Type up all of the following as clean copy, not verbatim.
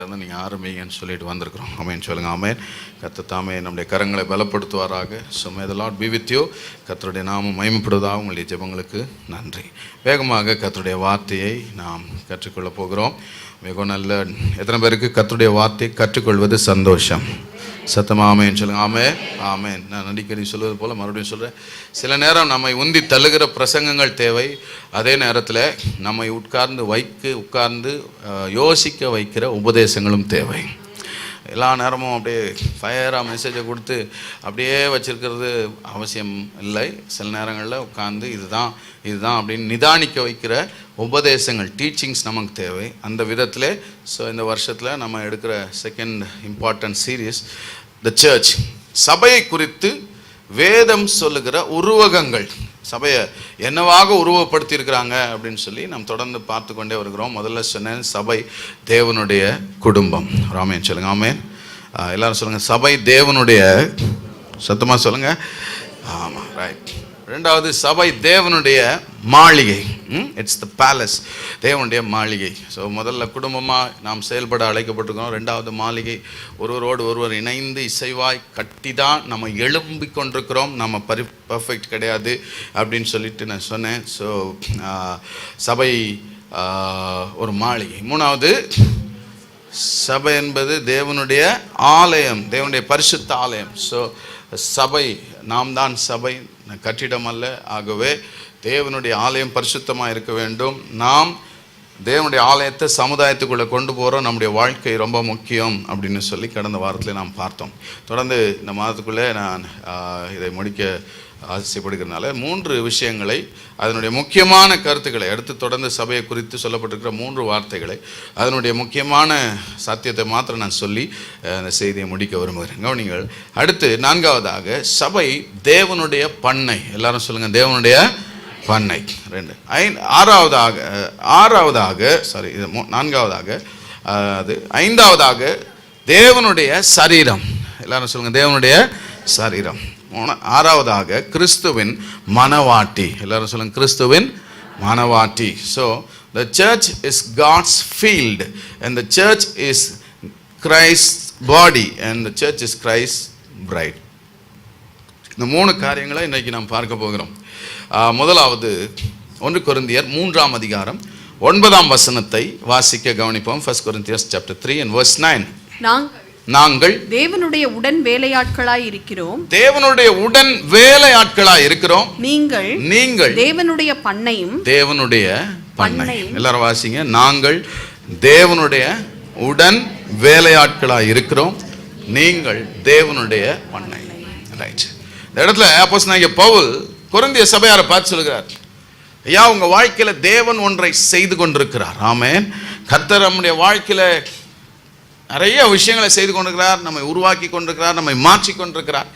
நீங்கள் ஆரம்பிங்கன்னு சொல்லிட்டு வந்திருக்கிறோம். ஆமேன் சொல்லுங்க. ஆமேன். கர்த்தர் தாமே நம்முடைய கரங்களை பலப்படுத்துவாராக. So may the lord be with you. கர்த்தருடைய நாமம் மகிமைப்படுவதாக உங்களுடைய ஜெபங்களுக்கு நன்றி. வேகமாக கர்த்தருடைய வார்த்தையை நாம் கற்றுக்கொள்ள போகிறோம். மிக நல்ல எத்தனை பேருக்கு கர்த்தருடைய வார்த்தையை கற்றுக்கொள்வது சந்தோஷம்? சத்தமாக ஆமேன்னு சொல்லுங்கள். ஆமேன். ஆமேன். நான் அடிக்கடி சொல்வது போல் மறுபடியும் சொல்கிறேன், சில நேரம் நம்மை உந்தி தள்ளுகிற பிரசங்கங்கள் தேவை. அதே நேரத்தில் நம்மை உட்கார்ந்து யோசிக்க வைக்கிற உபதேசங்களும் தேவை. எல்லா நேரமும் அப்படியே ஃபயராக மெசேஜை கொடுத்து அப்படியே வச்சுருக்கிறது அவசியம் இல்லை. சில நேரங்களில் உட்கார்ந்து இதுதான் அப்படின்னு நிதானிக்க வைக்கிற உபதேசங்கள், டீச்சிங்ஸ் நமக்கு தேவை. அந்த விதத்தில் ஸோ இந்த வருஷத்தில் நம்ம எடுக்கிற second important series the church, சபையை குறித்து வேதம் சொல்லுகிற உருவகங்கள், சபையை என்னவாக உருவப்படுத்தி இருக்கிறாங்க அப்படின்னு சொல்லி நாம் தொடர்ந்து பார்த்து கொண்டே வருகிறோம். முதல்ல சொன்னேன், சபை தேவனுடைய குடும்பம். ராமேன் சொல்லுங்க. ஆமேன். எல்லாரும் சொல்லுங்கள், சபை தேவனுடைய, சத்தமாக சொல்லுங்கள். ஆமாம், ரைட். ரெண்டாவது, சபை தேவனுடைய மாளிகை. இட்ஸ் த பேலஸ், தேவனுடைய மாளிகை. ஸோ முதல்ல குடும்பமாக நாம் செயல்பட அழைக்கப்பட்டிருக்கிறோம். ரெண்டாவது மாளிகை, ஒருவரோடு ஒருவர் இணைந்து இசைவாய் கட்டி தான் நம்ம எழும்பி கொண்டிருக்கிறோம். நம்ம பர்ஃபெக்ட் கிடையாது அப்படின்னு சொல்லிட்டு நான் சொன்னேன். ஸோ சபை ஒரு மாளிகை. மூணாவது, சபை என்பது தேவனுடைய ஆலயம், தேவனுடைய பரிசுத்த ஆலயம். ஸோ சபை, நாம் தான் சபை, கட்டிடம் அல்ல. ஆகவே தேவனுடைய ஆலயம் பரிசுத்தமாக இருக்க வேண்டும். நாம் தேவனுடைய ஆலயத்தை சமுதாயத்துக்குள்ளே கொண்டு போகிறோம். நம்முடைய வாழ்க்கை ரொம்ப முக்கியம் அப்படின்னு சொல்லி கடந்த வாரத்தில் நாம் பார்த்தோம். தொடர்ந்து இந்த மாதத்துக்குள்ளே நான் இதை முடிக்க ஆசைப்படுகிறதுனால 3 விஷயங்களை, அதனுடைய முக்கியமான கருத்துக்களை அடுத்து தொடர்ந்து சபையை குறித்து சொல்லப்பட்டிருக்கிற 3 வார்த்தைகளை, அதனுடைய முக்கியமான சத்தியத்தை மாத்திரம் நான் சொல்லி அந்த செய்தியை முடிக்க விரும்புகிறேன். கவனிங்கள். அடுத்து 4வதாக, சபை தேவனுடைய பண்ணை. எல்லாரும் சொல்லுங்கள், தேவனுடைய பண்ணை. 2. 5வதாக தேவனுடைய சரீரம். எல்லாரும் சொல்லுங்கள், தேவனுடைய சரீரம். 6வதாக கிறிஸ்துவின் மனவாட்டி. எல்லாரும் சொல்லுங்க, கிறிஸ்துவின் மனவாட்டி. So the church is God's field and the church is Christ's body and the church is Christ's bride. இந்த 3 காரியங்களை இன்னைக்கு நாம் பார்க்க போகிறோம். முதலாவது 1 கொரிந்தியர் 3ஆம் அதிகாரம் 9ஆம் வசனத்தை வாசிக்க கவனிப்போம். 1 Corinthians chapter 3 and verse 9. நாங்கள் தேவனுடைய உடன் வேலையாட்களாய் இருக்கிறோம். தேவனுடைய உடன் வேலையாட்களாய் இருக்கிறோம். நீங்கள் தேவனுடைய பண்ணையும். தேவனுடைய பண்ணை. எல்லாரும் வாசிங்க. நாங்கள் தேவனுடைய உடன் வேலையாட்களாய் இருக்கிறோம். நீங்கள் தேவனுடைய பண்ணை. ரைட். இந்த இடத்துல அப்போஸ்தலனாகிய பவுல் கொரிந்திய சபையாரை பார்த்து சொல்கிறார், ஐயா, உங்க வாழ்க்கையில தேவன் ஒன்றை செய்து கொண்டிருக்கிறார். ஆமென். கர்த்தர் நம்முடைய வாழ்க்கையில நிறைய விஷயங்களை செய்து கொண்டிருக்கிறார், நம்மை உருவாக்கி கொண்டிருக்கிறார், நம்மை மாற்றி கொண்டிருக்கிறார்.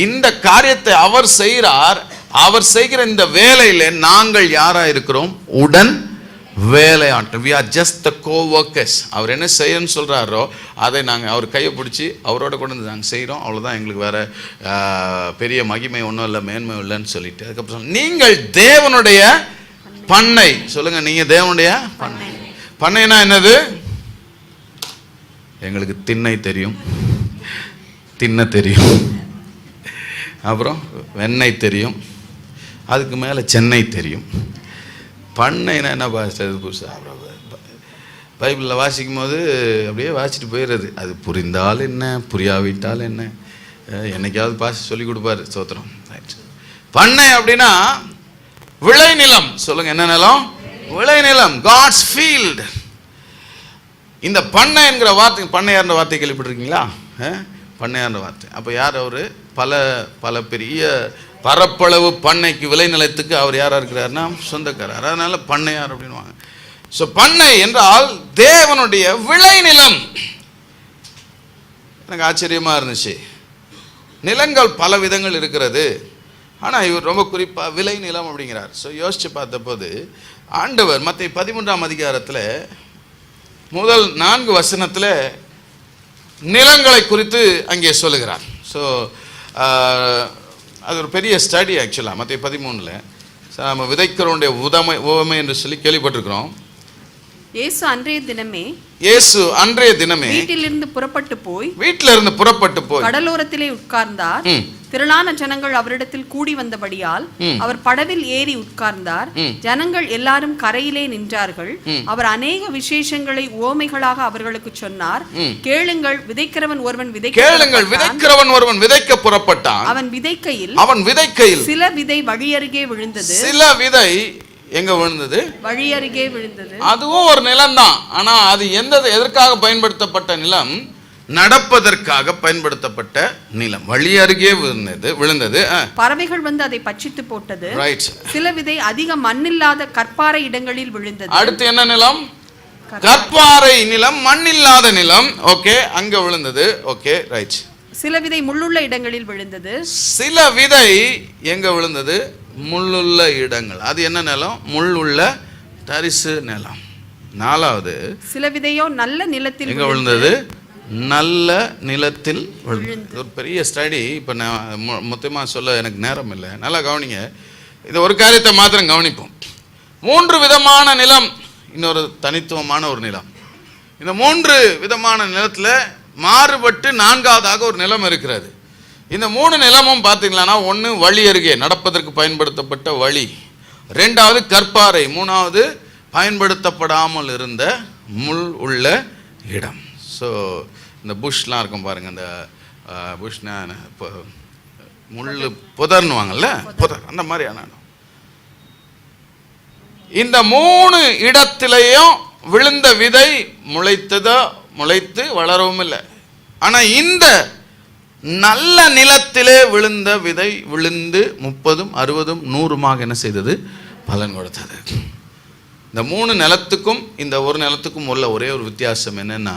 இந்த காரியத்தை அவர் செய்கிறார். அவர் செய்கிற இந்த வேலையில நாங்கள் யாரா இருக்கிறோம்? உடன் வேலையாட்கள். we are just the co-workers. அவர் என்ன செய்யணும்னு சொல்றாரோ அதை நாங்கள் அவர் கையை பிடிச்சி அவரோட கொண்டு வந்து நாங்கள் செய்கிறோம். அவ்வளோதான். எங்களுக்கு வேற பெரிய மகிமை ஒன்றும் இல்லை, மேன்மை இல்லைன்னு சொல்லிட்டு அதுக்கப்புறம் நீங்கள் தேவனுடைய பண்ணை. சொல்லுங்க, நீங்க தேவனுடைய பண்ணை. பண்ணைனா என்னது? எங்களுக்கு திண்ணை தெரியும், தின்ன தெரியும், அப்புறம் வெண்ணெய் தெரியும், அதுக்கு மேலே சென்னை தெரியும். பண்ணைனா என்ன பாஸ்டர் புதுசாக பைபிளில் வாசிக்கும் போது அப்படியே வாசிட்டு போயிடுறது. அது புரிந்தால் என்ன, புரியாவிட்டால் என்ன, என்னைக்காவது பாஸ்டர் சொல்லி கொடுப்பாரு. ஸ்தோத்திரம். பண்ணை அப்படின்னா விளைநிலம். சொல்லுங்க, என்ன நிலம்? விளைநிலம். God's field. இந்த பண்ணை என்கிற வார்த்தை, பண்ணையார்ன்ற வார்த்தை கேள்விப்பட்டிருக்கீங்களா? பண்ணையார்ன்ற வார்த்தை. அப்போ யார் அவர்? பல பெரிய பரப்பளவு பண்ணைக்கு, விளைநிலத்துக்கு அவர் யாராக இருக்கிறார்னா சொந்தக்காரர். அதனால பண்ணையார் அப்படின்வாங்க. ஸோ பண்ணை என்றால் தேவனுடைய விளைநிலம். எனக்கு ஆச்சரியமா இருந்துச்சு. நிலங்கள் பல விதங்கள் இருக்கிறது, ஆனால் இவர் ரொம்ப குறிப்பாக விளைநிலம் அப்படிங்கிறார். ஸோ யோசிச்சு பார்த்த போது ஆண்டவர் மத்தேயு 13ஆம் அதிகாரத்தில் முதல் 4 வசனத்தில் நிலங்களை குறித்து அங்கே சொல்லுகிறார். ஸோ அது ஒரு பெரிய ஸ்டடி ஆக்சுவலாக. மத்தேயு 13 நம்ம விதைக்கிறவனுடைய உவமை என்று சொல்லி கேள்விப்பட்டிருக்கிறோம். இயேசு அன்றைய தினமே இயேசு அன்றைய தினமே வீட்டிலிருந்து புறப்பட்டு போய் கடலோரத்திலே உட்கார்ந்தார். திரளான ஜனங்கள் அவரிடத்தில் கூடி வந்தபடியால் அவர் படவில் ஏறி உட்கார்ந்தார். ஜனங்கள் எல்லாரும் கரையிலே நின்றார்கள். அவர் அநேக விசேஷங்களை உவமைகளாக அவர்களுக்கு சொன்னார். கேளுங்கள், விதைக்கிறவன் ஒருவன் விதைக்க புறப்பட்டான். அவன் விதைக்கையில் சில விதை வழியருகே விழுந்தது. சில விதை எங்க விழுந்தது? வழியருகே விழுந்தது. அதுவும் ஒரு நிலம் தான். ஆனா அது எதற்காக பயன்படுத்தப்பட்ட நிலம்? நடப்பதற்காக பயன்படுத்தப்பட்ட நிலம். வழி அருகே விழுந்தது. பறவைகள் வந்து அதை பட்சித்து போட்டது. சில விதை அதிக மண்ணில்லாத கற்பாறை இடங்களில் விழுந்தது. அடுத்து என்ன நிலம்? கற்பாறை நிலம், மண்ணில்லாத நிலம். ஓகே, அங்க விழுந்தது. Okay, right. சில விதை முள்ளுள்ள இடங்களில் விழுந்தது. சில விதை எங்க விழுந்தது? முள்ளுள்ள இடங்கள். அது என்ன நிலம்? முள்ளுள்ள தரிசு நிலம். நாலாவது, சில விதையோ நல்ல நிலத்தில் எங்க விழுந்தது? நல்ல நிலத்தில் விழுந்தது. ஒரு பெரிய ஸ்டடி. இப்போ நான் மொத்தமாக சொல்ல எனக்கு நேரம் இல்லை. நல்லா கவனிங்க. இது ஒரு காரியத்தை மாத்திரம் கவனிப்போம். 3 விதமான நிலம், இன்னொரு தனித்துவமான ஒரு நிலம். இந்த 3 விதமான நிலத்தில் மாறுபட்டு 4வதாக ஒரு நிலம் இருக்கிறது. இந்த 3 நிலமும் பார்த்தீங்களான்னா, ஒன்று வழி அருகே நடப்பதற்கு பயன்படுத்தப்பட்ட வழி, 2வது கற்பாறை, 3வது பயன்படுத்தப்படாமல் இருந்த முள் உள்ள இடம். ஸோ இந்த புஷ்லாம் இருக்கும் பாருங்கள், இந்த புஷ்னா இப்போ முள் புதர்னுவாங்கல்ல, புதர், அந்த மாதிரியான இடம். இந்த 3 இடத்திலையும் விழுந்த விதை முளைத்து வளரவும் இல்லை. ஆனால் இந்த நல்ல நிலத்திலே விழுந்த விதை விழுந்து 30, 60, 100 என்ன செய்தது? பலன் கொடுத்தது. இந்த 3 நிலத்துக்கும் இந்த ஒரு நிலத்துக்கும் உள்ள ஒரே ஒரு வித்தியாசம் என்னன்னா,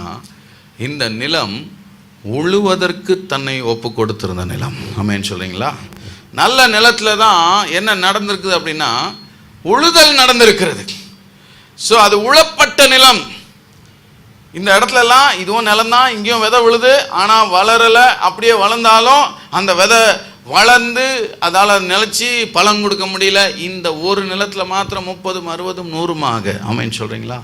இந்த நிலம் உழுவதற்கு தன்னை ஒப்பு கொடுத்திருந்த நிலம். ஆமென் சொல்றீங்களா? நல்ல நிலத்துல தான் என்ன நடந்திருக்குது அப்படின்னா, உழுதல் நடந்திருக்கிறது. ஸோ அது உழப்பட்ட நிலம். இந்த இடத்துல எல்லாம் இதுவும் நிலம் தான், இங்கேயும் விதை விழுது, ஆனால் வளரலை. அப்படியே வளர்ந்தாலும் அந்த விதை வளர்ந்து அதால் நிலச்சி பலன் கொடுக்க முடியல. இந்த ஒரு நிலத்தில் மாத்திரம் 30, 60, 100 ஆமென் சொல்கிறீங்களா?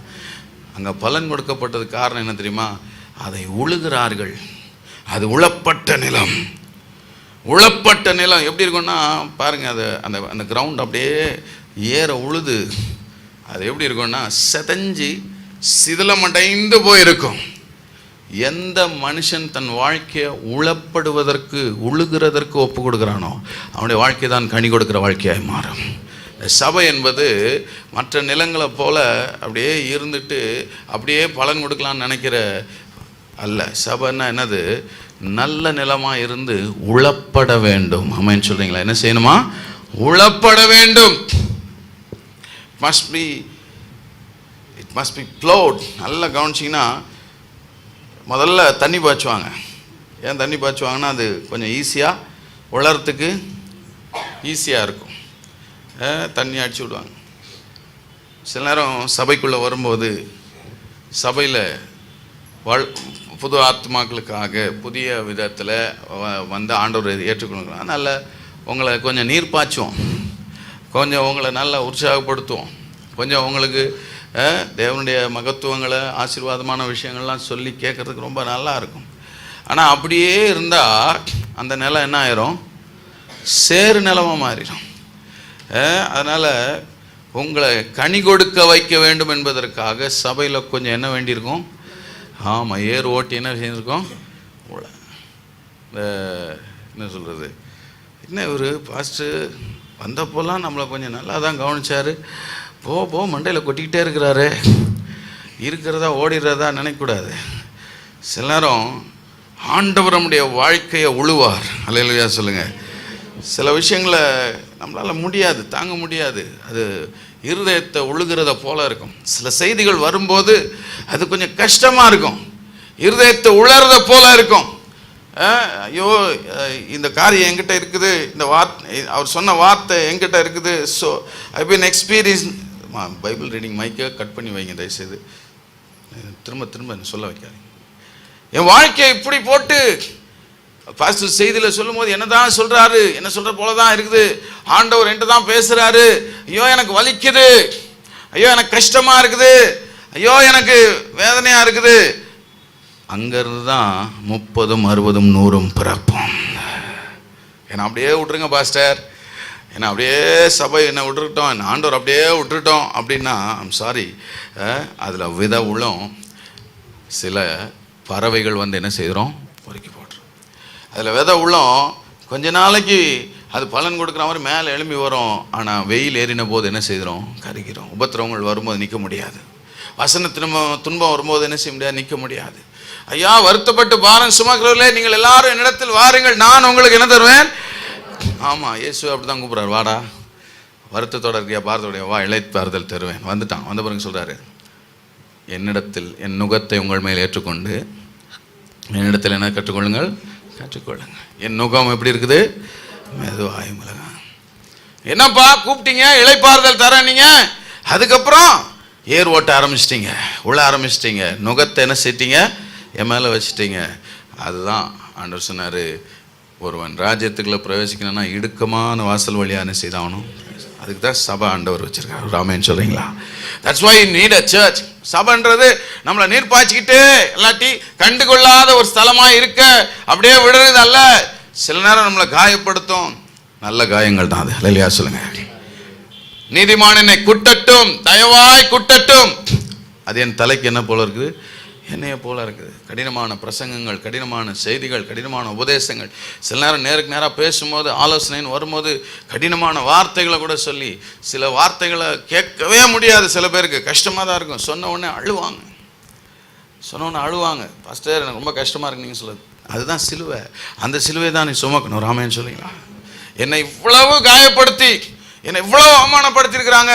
அங்கே பலன் கொடுக்கப்பட்டது காரணம் என்ன தெரியுமா? அதை உழுகிறார்கள். அது உழப்பட்ட நிலம். உழப்பட்ட நிலம் எப்படி இருக்குன்னா பாருங்கள், அது அந்த அந்த கிரவுண்ட் அப்படியே ஏற உழுது அது எப்படி இருக்குன்னா செதஞ்சு சிதிலமடைந்து போயிருக்கும். எந்த மனுஷன் தன் வாழ்க்கையை உழுகிறதற்கு ஒப்பு கொடுக்குறானோ அவனுடைய வாழ்க்கை தான் கனி கொடுக்குற வாழ்க்கையாக மாறும். சபை என்பது மற்ற நிலங்களை போல அப்படியே இருந்துட்டு அப்படியே பலன் கொடுக்கலான்னு நினைக்கிற அல்ல. சபைன்னா என்னது? நல்ல நிலமாக இருந்து உழப்பட வேண்டும். ஆமென் சொல்றீங்களா? என்ன செய்யணுமா? உழப்பட வேண்டும். It must be ploughed. நல்லா கவனிச்சிங்கன்னா, முதல்ல தண்ணி பாய்ச்சுவாங்க. ஏன் தண்ணி பாய்ச்சுவாங்கன்னா, அது கொஞ்சம் ஈஸியாக உலர்றதுக்கு ஈஸியாக இருக்கும். தண்ணி அடிச்சு விடுவாங்க. சில நேரம் சபைக்குள்ளே வரும்போது சபையில் புது ஆத்மாக்களுக்காக புதிய விதத்தில் வந்து ஆண்டவர் ஏற்றுக்கொள்ளுங்க. அதனால் உங்களை கொஞ்சம் நீர் பாய்ச்சுவோம், கொஞ்சம் உங்களை நல்லா உற்சாகப்படுத்துவோம், கொஞ்சம் உங்களுக்கு தேவனுடைய மகத்துவங்களை ஆசீர்வாதமான விஷயங்கள்லாம் சொல்லி கேட்குறதுக்கு ரொம்ப நல்லா இருக்கும். ஆனால் அப்படியே இருந்தால் அந்த நிலம் என்ன ஆயிரும்? சேறு நிலமாக மாறிடும். அதனால் உங்களை கனி கொடுக்க வைக்க வேண்டும் என்பதற்காக சபையில் கொஞ்சம் என்ன வேண்டியிருக்கும்? ஆமாம், ஏர் ஓட்டி என்ன செஞ்சுருக்கோம்? என்ன சொல்கிறது, என்ன ஒரு பாஸ்டர் வந்தப்போலாம் நம்மளை கொஞ்சம் நல்லா தான் கவனிச்சார், போ மண்டையில் கொட்டிக்கிட்டே இருக்கிறாரு, இருக்கிறதா ஓடிடுறதா நினைக்கக்கூடாது. சில நேரம் ஆண்டவர் நம்முடைய வாழ்க்கையை உழுவார். அல்லேலூயா சொல்லுங்கள். சில விஷயங்களை நம்மளால் முடியாது, தாங்க முடியாது, அது இருதயத்தை உழுகிறத போல இருக்கும். சில செய்திகள் வரும்போது அது கொஞ்சம் கஷ்டமாக இருக்கும், இருதயத்தை உழறத போல இருக்கும். ஐயோ இந்த காரியம் என்கிட்ட இருக்குது, இந்த வார்த்தை அவர் சொன்ன வார்த்தை என்கிட்ட இருக்குது. So I been experience. Bible reading மைக்கை கட் பண்ணி வைங்க தயவுசெய்து, திரும்ப சொல்ல வைக்காதீங்க. என் வாழ்க்கையை இப்படி போட்டு பாஸ்டர் செய்தியில் சொல்லும் போது என்ன தான் சொல்கிறாரு, என்ன சொல்கிற போல தான் இருக்குது, ஆண்டவர் என்கிட்ட தான் பேசுகிறாரு, ஐயோ எனக்கு வலிக்குது, ஐயோ எனக்கு கஷ்டமாக இருக்குது, ஐயோ எனக்கு வேதனையாக இருக்குது. அங்கேருந்து தான் 30, 60, 100 பிறப்போம். என்னை அப்படியே விட்டுருங்க பாஸ்டர், என்னை அப்படியே சபை என்னை விட்டுருட்டோம், என்னை ஆண்டவர் அப்படியே விட்டுட்டோம் அப்படின்னா ஐம் சாரி. அதில் வித உளம் சில பறவைகள் வந்து என்ன செய்கிறோம், பொறுக்கி போட்டுரும். அதில் வித உள்ளம் கொஞ்ச நாளைக்கு அது பலன் கொடுக்குற மாதிரி மேலே எழும்பி வரும். ஆனால் வெயில் ஏறின போது என்ன செய்கிறோம், கருகிறோம். உபத்திரவங்கள் வரும்போது நிற்க முடியாது. வசன துன்பம் வரும்போது என்ன செய்ய முடியாது, நிற்க முடியாது. ஐயா வருத்தப்பட்டு பாரம் சுமக்கிறவர்களே நீங்கள் எல்லாரும் என்னிடத்தில் வாருங்கள், நான் உங்களுக்கு என்ன தருவேன். ஆமாம், இயேசு அப்படி தான் கூப்பிட்றாரு, வாடா வருத்தத்தோட இருக்கியா, பாரத்தோடைய வா, இளைப்பாறுதல் தருவேன். வந்துட்டான். வந்த பிறகு சொல்கிறாரு, என்னிடத்தில் என் நுகத்தை உங்கள் மேல் ஏற்றுக்கொண்டு என்னிடத்தில் என்ன கற்றுக்கொள்ளுங்கள், கற்றுக்கொள்ளுங்கள். என் நுகம் எப்படி இருக்குது, மெதுவாய் மிளகா. என்னப்பா கூப்பிட்டீங்க, இளைப்பாறுதல் தரேன் நீங்க, அதுக்கப்புறம் ஏர் ஓட்ட ஆரம்பிச்சிட்டிங்க, உள்ள ஆரம்பிச்சிட்டிங்க, நுகத்தை என்ன செய்ட்டீங்க, என் மேலே வச்சுட்டீங்க. அதுதான் ஆண்டவர் சொன்னார், ஒருவன் ராஜ்யத்துக்குள்ளே பிரவேசிக்கணும்னா இடுக்கமான வாசல் வழியாக என்ன செய்தாகணும். அதுக்கு தான் சபை ஆண்டவர் வச்சிருக்காரு. ராமேன்னு சொல்கிறீங்களா? That's why you need a church. சபைன்றது நம்மளை நீர் பாய்ச்சிக்கிட்டு இல்லாட்டி கண்டுகொள்ளாத ஒரு ஸ்தலமாக இருக்க அப்படியே விடுறது அல்ல. சில நேரம் நம்மளை காயப்படுத்தும், நல்ல காயங்கள் தான் அது. இல்லையா சொல்லுங்க. நீதிமான் என்னை குட்டட்டும், தயவாய் குட்டட்டும். அது என் தலைக்கு என்ன போல இருக்குது, என்னைய போல இருக்குது. கடினமான பிரசங்கங்கள், கடினமான செய்திகள், கடினமான உபதேசங்கள், சில நேரம் நேருக்கு நேராக பேசும்போது ஆலோசனைன்னு வரும்போது கடினமான வார்த்தைகளை கூட சொல்லி சில வார்த்தைகளை கேட்கவே முடியாது. சில பேருக்கு கஷ்டமாக தான் இருக்கும். சொன்ன உடனே அழுவாங்க. பாஸ்டர் எனக்கு ரொம்ப கஷ்டமாக இருக்கு நீங்கள் சொல்லுது. அதுதான் சிலுவை. அந்த சிலுவை தான் நீ சுமக்கணும். ராமேன்னு சொல்லிங்களா? என்னை இவ்வளவு காயப்படுத்தி என்னை இவ்வளவு அவமானப்படுத்தியிருக்கிறாங்க.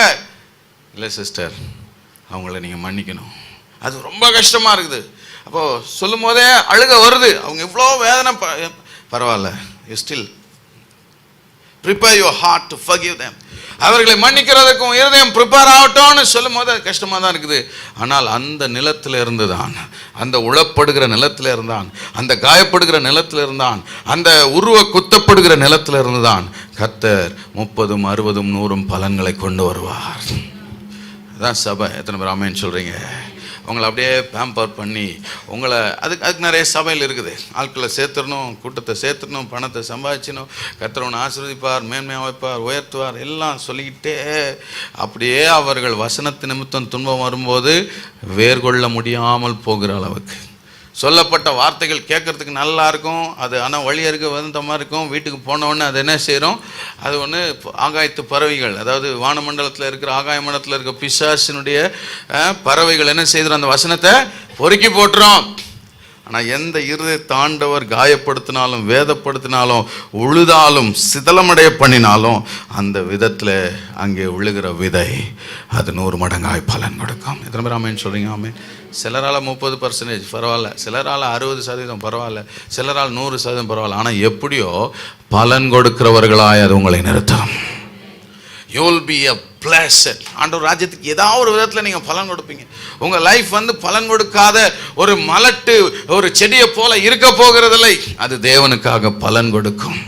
இல்லை சிஸ்டர், அவங்கள நீங்கள் மன்னிக்கணும். அது ரொம்ப கஷ்டமாக இருக்குது. அப்போது சொல்லும் போதே அழுக வருது. அவங்க இவ்வளோ வேதனை, பரவாயில்ல, you still prepare your heart to forgive them. அவர்களை மன்னிக்கிறதுக்கும் இருதயம் ப்ரிப்பேர் ஆகட்டும்னு சொல்லும் போது அது கஷ்டமாக தான் இருக்குது. ஆனால் அந்த நிலத்தில் இருந்து தான், அந்த உழப்படுகிற நிலத்தில் இருந்தான், அந்த காயப்படுகிற நிலத்தில் இருந்தான், அந்த உருவ குத்தப்படுகிற நிலத்தில் இருந்து தான் கர்த்தர் 30, 60, 100 பலன்களை கொண்டு வருவார். அதுதான் சபை. எத்தனை பேர் ஆமென் சொல்கிறீங்க? உங்களை அப்படியே பேம்பர் பண்ணி உங்களை அதுக்கு நிறைய சபையில் இருக்குது. ஆட்களை சேர்த்துடணும், கூட்டத்தை சேர்த்துடணும், பணத்தை சம்பாதிச்சணும், கர்த்தர் ஆசீர்வதிப்பார், மேன்மையாக வைப்பார், உயர்த்துவார், எல்லாம் சொல்லிக்கிட்டே அப்படியே அவர்கள் வசனத்து நிமித்தம் துன்பம் வரும்போது வேர்கொள்ள முடியாமல் போகிற அளவுக்கு சொல்லப்பட்ட வார்த்தைகள் கேட்குறதுக்கு நல்லா இருக்கும். அது ஆனால் வழியருக வந்த மாதிரி இருக்கும். வீட்டுக்கு போனவுடனே அது என்ன செய்கிறோம், அது ஒன்று ஆகாயத்து பறவைகள், அதாவது வானமண்டலத்தில் இருக்கிற ஆகாய மண்டலத்தில் இருக்கிற பிசாசினுடைய பறவைகள் என்ன செய்கிறோம், அந்த வசனத்தை பொறுக்கி போட்டுரும். ஆனால் எந்த இருதை தாண்டவர் காயப்படுத்தினாலும், வேதப்படுத்தினாலும், உழுதாலும், சிதலமடைய பண்ணினாலும் அந்த விதத்தில் அங்கே விழுகிற விதை அது 100 மடங்காய் பலன் கொடுக்கும். எத்தனை பேர் ஆமேன்னு சொல்கிறீங்க? ஆமேன். சிலரால் 30% பரவாயில்ல, சிலரால் 60% பரவாயில்ல, சிலரால் 100% பரவாயில்ல. ஆனால் எப்படியோ பலன் கொடுக்கிறவர்களாய் அது உங்களை நிறுத்தும். You will be a blessed. ஆண்டவர் ராஜ்யத்துக்கு ஏதாவது ஒரு விதத்தில் நீங்கள் பலன் கொடுப்பீங்க. உங்கள் லைஃப் வந்து பலன் கொடுக்காத ஒரு மலட்டு, ஒரு செடியை போல இருக்க போகிறதில்லை. அது தேவனுக்காக பலன் கொடுக்கும்.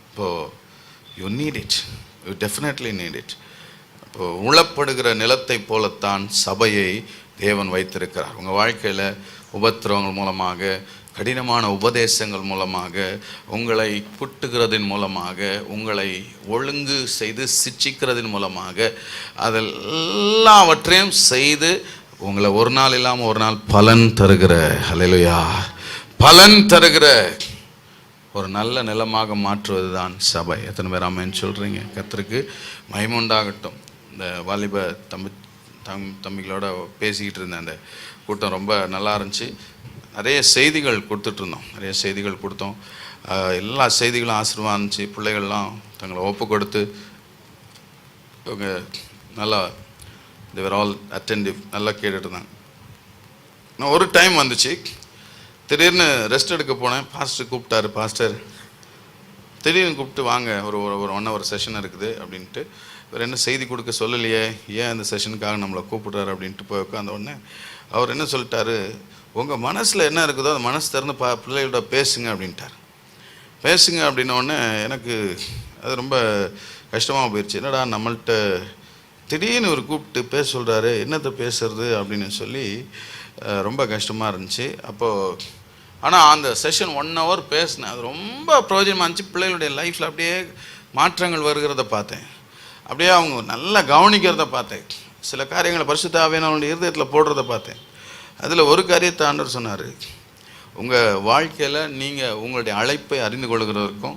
இப்போ you need it, you definitely need it. இப்போ உழப்படுகிற நிலத்தை போலத்தான் சபையை தேவன் வைத்திருக்கிறார். உங்கள் வாழ்க்கையில் உபத்திரவங்கள் மூலமாக, கடினமான உபதேசங்கள் மூலமாக, உங்களை குட்டுகிறதின் மூலமாக, உங்களை ஒழுங்கு செய்து சிட்சிக்கிறதின் மூலமாக, அதெல்லாவற்றையும் செய்து உங்களை ஒரு நாள் இல்லாமல் ஒரு நாள் பலன் தருகிற, ஹல்லேலூயா, பலன் தருகிற ஒரு நல்ல நிலமாக மாற்றுவது தான் சபை. எத்தனை பேர் ஆமென் சொல்கிறீங்க? கர்த்தருக்கு மகிமை உண்டாகட்டும். இந்த வாலிப தம்பிகளோட பேசிக்கிட்டு இருந்தேன். அந்த கூட்டம் ரொம்ப நல்லா இருந்துச்சு. நிறைய செய்திகள் கொடுத்துட்ருந்தோம், நிறைய செய்திகள் கொடுத்தோம். எல்லா செய்திகளும் ஆசீர்வாதம் இருந்துச்சு. பிள்ளைகள்லாம் தங்களை ஒப்பு கொடுத்து இவங்க நல்லா தேவர் ஆல் அட்டென்டிவ், நல்லா கேட்டுட்டு இருந்தாங்க. நான் ஒரு டைம் வந்துச்சு, திடீர்னு ரெஸ்ட் எடுக்க போனேன். பாஸ்டர் கூப்பிட்டாரு. பாஸ்டர் திடீர்னு கூப்பிட்டு வாங்க, ஒரு 1 hour செஷன் இருக்குது அப்படின்ட்டு. இவர் என்ன செய்தி கொடுக்க சொல்லலையே, ஏன் இந்த செஷனுக்காக நம்மளை கூப்பிட்றாரு அப்படின்ட்டு போய் உட்காந்த உடனே அவர் என்ன சொல்லிட்டாரு, உங்கள் மனசில் என்ன இருக்குதோ அந்த மனசு திறந்து பிள்ளைகளோட பேசுங்க அப்படின்ட்டார். பேசுங்க அப்படின்னோடனே எனக்கு அது ரொம்ப கஷ்டமாக போயிடுச்சு. என்னடா நம்மள்கிட்ட திடீர்னு ஒரு கூப்பிட்டு பேச சொல்கிறாரு. என்னத்தை பேசுறது அப்படின்னு சொல்லி ரொம்ப கஷ்டமாக இருந்துச்சு. அப்போது ஆனால் அந்த செஷன் 1 hour பேசினேன். அது ரொம்ப பிரயோஜனமாக இருந்துச்சு. பிள்ளைகளுடைய லைஃப்பில் அப்படியே மாற்றங்கள் வருகிறத பார்த்தேன். அப்படியே அவங்க நல்லா கவனிக்கிறத பார்த்தேன். சில காரியங்களை பரிசுத்த ஆவியானவருடைய இருதயத்தில் போடுறத பார்த்தேன். அதில் ஒரு காரியத்தை ஆண்டவர் சொன்னார். உங்கள் வாழ்க்கையில் நீங்கள் உங்களுடைய அழைப்பை அறிந்து கொள்கிறதற்கும்,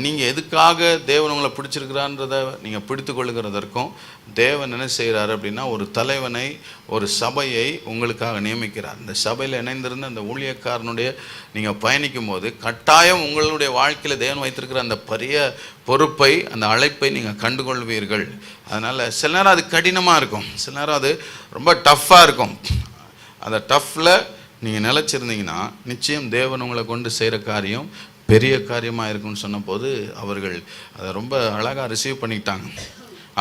நீங்கள் எதுக்காக தேவன் உங்களை பிடிச்சிருக்கிறான்றதை நீங்கள் பிடித்து கொள்ளுகிறதற்கும் தேவன் என்ன செய்கிறார் அப்படின்னா, ஒரு தலைவனை, ஒரு சபையை உங்களுக்காக நியமிக்கிறார். இந்த சபையில் இணைந்திருந்த அந்த ஊழியக்காரனுடைய நீங்கள் பயணிக்கும் போது கட்டாயம் உங்களுடைய வாழ்க்கையில் தேவன் வைத்திருக்கிற அந்த பெரிய பொறுப்பை, அந்த அழைப்பை நீங்கள் கண்டுகொள்வீர்கள். அதனால் சில நேரம் அது கடினமாக இருக்கும், சில நேரம் அது ரொம்ப டஃப்பாக இருக்கும். அந்த டஃப்பில் நீங்கள் நிலச்சிருந்தீங்கன்னா நிச்சயம் தேவன் உங்களை கொண்டு செய்கிற காரியம் பெரிய காரியமாக இருக்குன்னு சொன்னபோது அவர்கள் அதை ரொம்ப அழகாக ரிசீவ் பண்ணிக்கிட்டாங்க.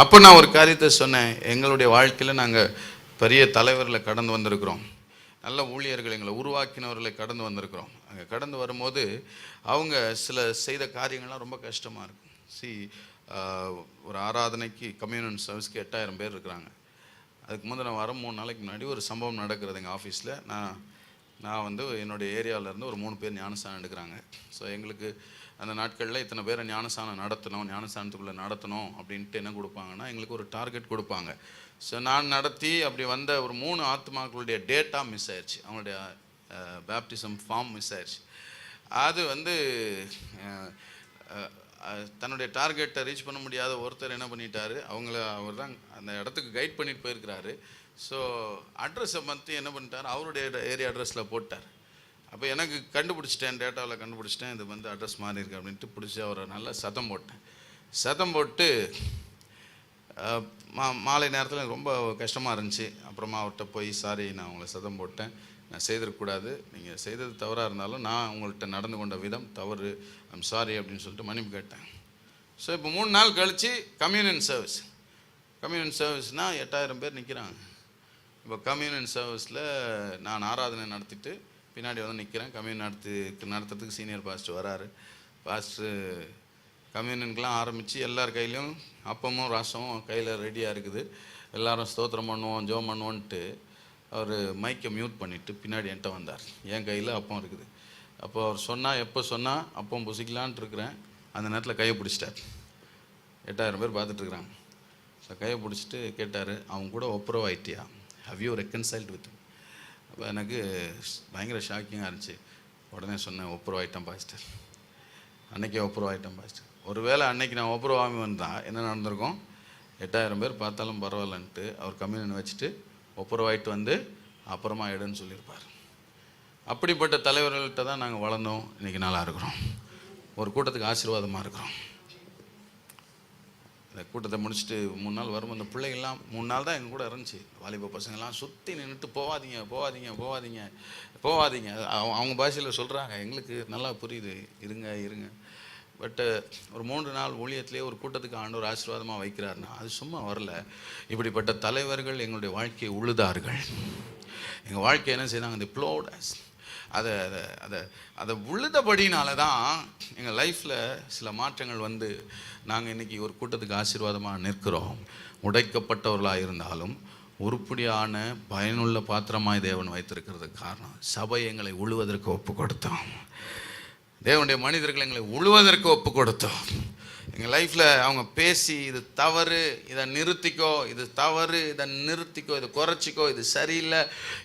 அப்போ நான் ஒரு காரியத்தை சொன்னேன். எங்களுடைய வாழ்க்கையில் நாங்கள் பெரிய தலைவர்களை கடந்து வந்திருக்கிறோம், நல்ல ஊழியர்கள் எங்களை உருவாக்கினவர்களை கடந்து வந்திருக்கிறோம். அங்கே கடந்து வரும்போது அவங்க சில செய்த காரியங்கள்லாம் ரொம்ப கஷ்டமாக இருக்கும். ஒரு ஆராதனைக்கு கம்யூனியன் சர்வீஸ்க்கு 8000 பேர் இருக்கிறாங்க. அதுக்கு முந்தின வாரம் 3 நாளைக்கு முன்னாடி ஒரு சம்பவம் நடக்கிறது எங்கள் ஆஃபீஸில். நான் வந்து என்னுடைய ஏரியாவிலேருந்து ஒரு 3 பேர் ஞானஸ்தானம் எடுக்கிறாங்க. ஸோ எங்களுக்கு அந்த நாட்களில் இத்தனை பேரை ஞானஸ்தானம் ஞானஸ்தானத்துக்குள்ளே நடத்தணும் அப்படின்ட்டு என்ன கொடுப்பாங்கன்னா, எங்களுக்கு ஒரு டார்கெட் கொடுப்பாங்க. ஸோ நான் நடத்தி அப்படி வந்த ஒரு 3 ஆத்மாக்களுடைய டேட்டா மிஸ் ஆயிடுச்சு, அவங்களுடைய பேப்டிசம் ஃபார்ம் மிஸ் ஆயிடுச்சு. அது வந்து தன்னுடைய டார்கெட்டை ரீச் பண்ண முடியாத ஒருத்தர் என்ன பண்ணிட்டாரு, அவர் தான் அந்த இடத்துக்கு கைட் பண்ணிட்டு போயிருக்கிறாரு. ஸோ அட்ரஸை பற்றி என்ன பண்ணிட்டார், அவருடைய ஏரியா அட்ரஸில் போட்டார். அப்போ எனக்கு கண்டுபிடிச்சிட்டேன், டேட்டாவில் கண்டுபிடிச்சிட்டேன், இது வந்து அட்ரஸ் மாறி இருக்கு அப்படின்ட்டு பிடிச்சி அவரை நல்லா சத்தம் போட்டேன். சத்தம் போட்டு மாலை நேரத்தில் ரொம்ப கஷ்டமாக இருந்துச்சு. அப்புறமா அவர்கிட்ட போய், சாரி நான் உங்களை சத்தம் போட்டேன், நான் செய்திருக்கக்கூடாது, நீங்கள் செய்தது தவறாக இருந்தாலும் நான் உங்கள்கிட்ட நடந்து கொண்ட விதம் தவறு, ஐம் சாரி அப்படின்னு சொல்லிட்டு மன்னிப்பு கேட்டேன். ஸோ இப்போ 3 நாள் கழித்து கம்யூனியன் சர்வீஸ்னால் 8000 பேர் நிற்கிறாங்க. இப்போ கம்யூனியன் சர்வீஸில் நான் ஆராதனை நடத்திட்டு பின்னாடி வந்து நிற்கிறேன். கம்யூனியன் நடத்துறதுக்கு சீனியர் பாஸ்டர் வராரு. பாஸ்டர் கம்யூனியனுக்கெலாம் ஆரம்பித்து எல்லார் கையிலையும் அப்பமும் ரசமும் கையில் ரெடியாக இருக்குது. எல்லோரும் ஸ்தோத்திரம் பண்ணுவோம், ஜெபம் பண்ணுவோன்ட்டு அவர் மைக்கை மியூட் பண்ணிவிட்டு பின்னாடி என்கிட்ட வந்தார். என் கையில் அப்பம் இருக்குது. அப்போ அவர் எப்போ சொன்னால் அப்பம் புசிக்கலான்ட்டு இருக்கிறேன். அந்த நேரத்தில் கையை பிடிச்சிட்டார். 8000 பேர் பார்த்துட்ருக்குறாங்க. ஸோ கையை பிடிச்சிட்டு கேட்டார், அவங்க கூட ஒப்புரவாயிட்டியா, ஹவ் யூ ரெக்கன்சைல்டு வித்? அப்போ எனக்கு பயங்கர ஷாக்கிங்காக இருந்துச்சு. உடனே சொன்னேன், ஒப்புரவாயிட்டேன் பாஸ்டர், அன்றைக்கே ஒப்புரவாயிட்டேன் பாஸ்டர். ஒருவேளை அன்னைக்கு நான் ஒப்புரவாமி வந்தால் என்ன நடந்திருக்கும், 8000 பேர் பார்த்தாலும் பரவாயில்லன்ட்டு அவர் கம்யூனியன் வச்சுட்டு ஒப்புரவாயிட்டு வந்து அப்புறமா எடுன்னு சொல்லியிருப்பார். அப்படிப்பட்ட தலைவர்கள்ட்ட தான் நாங்கள் வளர்ந்தோம். இன்றைக்கி நல்லா இருக்கிறோம், ஒரு கூட்டத்துக்கு ஆசீர்வாதமாக இருக்கிறோம். இந்த கூட்டத்தை முடிச்சுட்டு 3 நாள் வரும், அந்த பிள்ளைகள்லாம் 3 நாள் தான் எங்கள் கூட இருந்துச்சு. வாலிப பசங்கள்லாம் சுற்றி நின்றுட்டு போகாதீங்க போகாதீங்க போகாதீங்க போகாதீங்க, அவங்க பாஷையில் சொல்கிறாங்க, எங்களுக்கு நல்லா புரியுது, இருங்க. பட்டு ஒரு 3 நாள் ஊழியத்திலே ஒரு கூட்டத்துக்கு ஆண்டவர் ஆசீர்வாதமாக வைக்கிறாருன்னா அது சும்மா வரல. இப்படிப்பட்ட தலைவர்கள் எங்களுடைய வாழ்க்கையை உழுதார்கள். எங்கள் வாழ்க்கை என்ன செய்தாங்க, அந்த ப்ளோடஸ் அதை அதை அதை அதை உழுதபடினால தான் எங்கள் லைஃப்பில் சில மாற்றங்கள் வந்து நாங்கள் இன்றைக்கி ஒரு கூட்டத்துக்கு ஆசீர்வாதமாக நிற்கிறோம். உடைக்கப்பட்டவர்களாக இருந்தாலும் உருப்படியான பயனுள்ள பாத்திரமாய் தேவன் வைத்திருக்கிறதுக்கு காரணம், சபை எங்களை உழுவதற்கு ஒப்பு கொடுத்தோம். தேவனுடைய மனிதர்கள் எங்களை உழுவதற்கு ஒப்பு கொடுத்தோம். எங்கள் லைஃப்பில் அவங்க பேசி, இது தவறு, இதை நிறுத்திக்கோ, இது தவறு, இதை நிறுத்திக்கோ, இதை குறைச்சிக்கோ, இது சரியில்லை,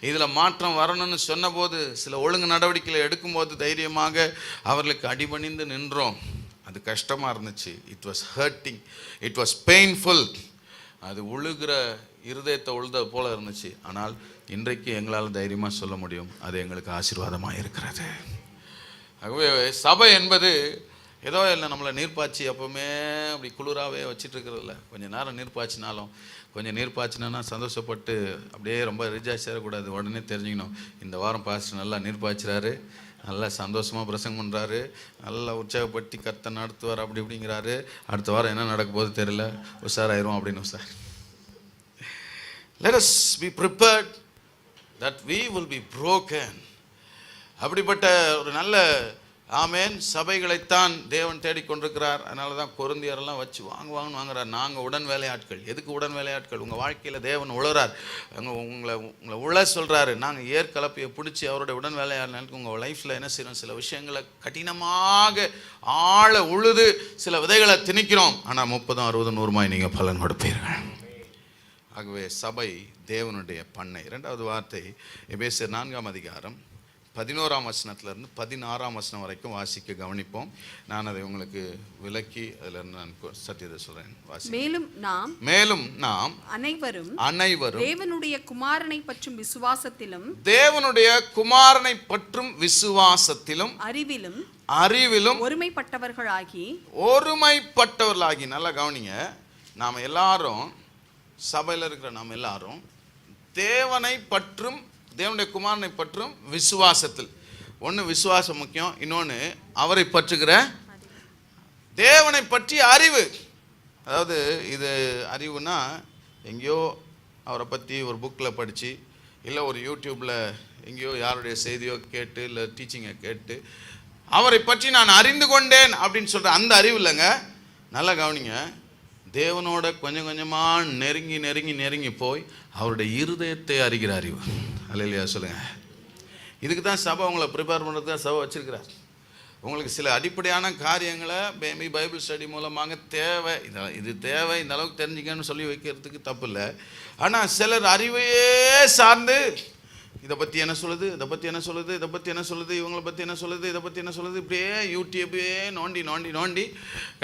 இதில் மாற்றம் வரணும்னு சொன்னபோது, சில ஒழுங்கு நடவடிக்கைகளை எடுக்கும்போது தைரியமாக அவர்களுக்கு அடிபணிந்து நின்றோம். அது கஷ்டமாக இருந்துச்சு. It was hurting, it was painful. அது உழுகிற இருதயத்தை உழுத போல இருந்துச்சு. ஆனால் இன்றைக்கு எங்களால் தைரியமாக சொல்ல முடியும், அது எங்களுக்கு ஆசீர்வாதமாக இருக்கிறது. ஆகவே சபை என்பது ஏதோ இல்லை நம்மளை நீர்ப்பாய்ச்சி எப்போவுமே அப்படி குளிராகவே வச்சுட்டு இருக்கிறதில்ல. கொஞ்சம் நேரம் நீர்ப்பாய்ச்சினாலும், கொஞ்சம் நீர்ப்பாய்ச்சினா சந்தோஷப்பட்டு அப்படியே ரொம்ப ரிஜாய்ஸ் ஆகக்கூடாது. உடனே தெரிஞ்சுக்கணும், இந்த வாரம் பாஸ்டர் நல்லா நீர்ப்பாய்ச்சிறாரு, நல்லா சந்தோஷமாக பிரசங்கம் பண்ணுறாரு, நல்லா உற்சாகப்படுத்தி கர்த்தரை நடத்துவார் அப்படி இப்படிங்கிறாரு, அடுத்த வாரம் என்ன நடக்க போது தெரியல, உஷாராயிரும் அப்படின்னு. Sir, let us be prepared that we will be broken. அப்படிப்பட்ட ஒரு நல்ல ஆமென். சபைகளைத்தான் தேவன் தேடிக்கொண்டிருக்கிறார். அதனால தான் கொரிந்தியரெல்லாம் வச்சு வாங்குறார். நாங்கள் உடன் வேலையாட்கள். எதுக்கு உடன் வேலையாட்கள்? உங்கள் வாழ்க்கையில் தேவன் உழறார், உங்களை உழ சொல்கிறாரு. நாங்கள் ஏற்கலப்பையை பிடிச்சி அவருடைய உடன் வேலையாட்களுக்கு உங்கள் லைஃப்பில் என்ன செய்யணும், சில விஷயங்களை கடினமாக ஆழ உழுது சில விதைகளை திணிக்கிறோம். ஆனால் 30, 60, 100 நீங்கள் பலன் கொடுப்பீர்கள். ஆகவே சபை தேவனுடைய பண்ணை. 2வது வார்த்தை எபேசியர் 4ஆம் அதிகாரம் 11ஆம் வசனத்திலிருந்து 16ஆம் வசனம் வரைக்கும் வாசிக்க கவனிப்போம். நான் அதை உங்களுக்கு விளக்கி அதில் நான் சத்தியத்தை சொல்றேன். மேலும் நாம் அனைவரும் தேவனுடைய குமாரனை பற்றும் விசுவாசத்திலும் அறிவிலும் ஒருமைப்பட்டவர்களாகி நல்லா கவனிங்க. நாம் எல்லாரும் சபையில் இருக்கிற நாம் எல்லாரும் தேவனுடைய குமாரனை பற்றும் விசுவாசத்தில். ஒன்று விசுவாசம் முக்கியம், இன்னொன்று அவரை பற்றுகிற தேவனை பற்றி அறிவு. அதாவது இது அறிவுனா எங்கேயோ அவரை பற்றி ஒரு புக்கில் படித்து, இல்லை ஒரு யூடியூப்பில் எங்கேயோ யாருடைய செய்தியோ கேட்டு, இல்லை டீச்சிங்கை கேட்டு அவரை பற்றி நான் அறிந்து கொண்டேன் அப்படின்னு சொல்கிற அந்த அறிவு இல்லைங்க. நல்லா கவனிங்க. தேவனோட கொஞ்சம் கொஞ்சமாக நெருங்கி போய் அவருடைய இருதயத்தை அறிகிற அறிவு. அல்லேலூயா சொல்லுங்க. இதுக்கு தான் சபை உங்களை ப்ரிப்பேர் பண்ணுறது தான் சபை வச்சிருக்கிறார். உங்களுக்கு சில அடிப்படையான காரியங்களை பைபிள் ஸ்டடி மூலமாக தேவை, இது தேவை, இந்த அளவுக்கு தெரிஞ்சுக்கன்னு சொல்லி வைக்கிறதுக்கு தப்பு இல்லை. ஆனால் சிலர் அறிவையே சார்ந்து இதை பற்றி என்ன சொல்லுது, இவங்களை பற்றி என்ன சொல்லுது, இப்படியே யூடியூப்பே நோண்டி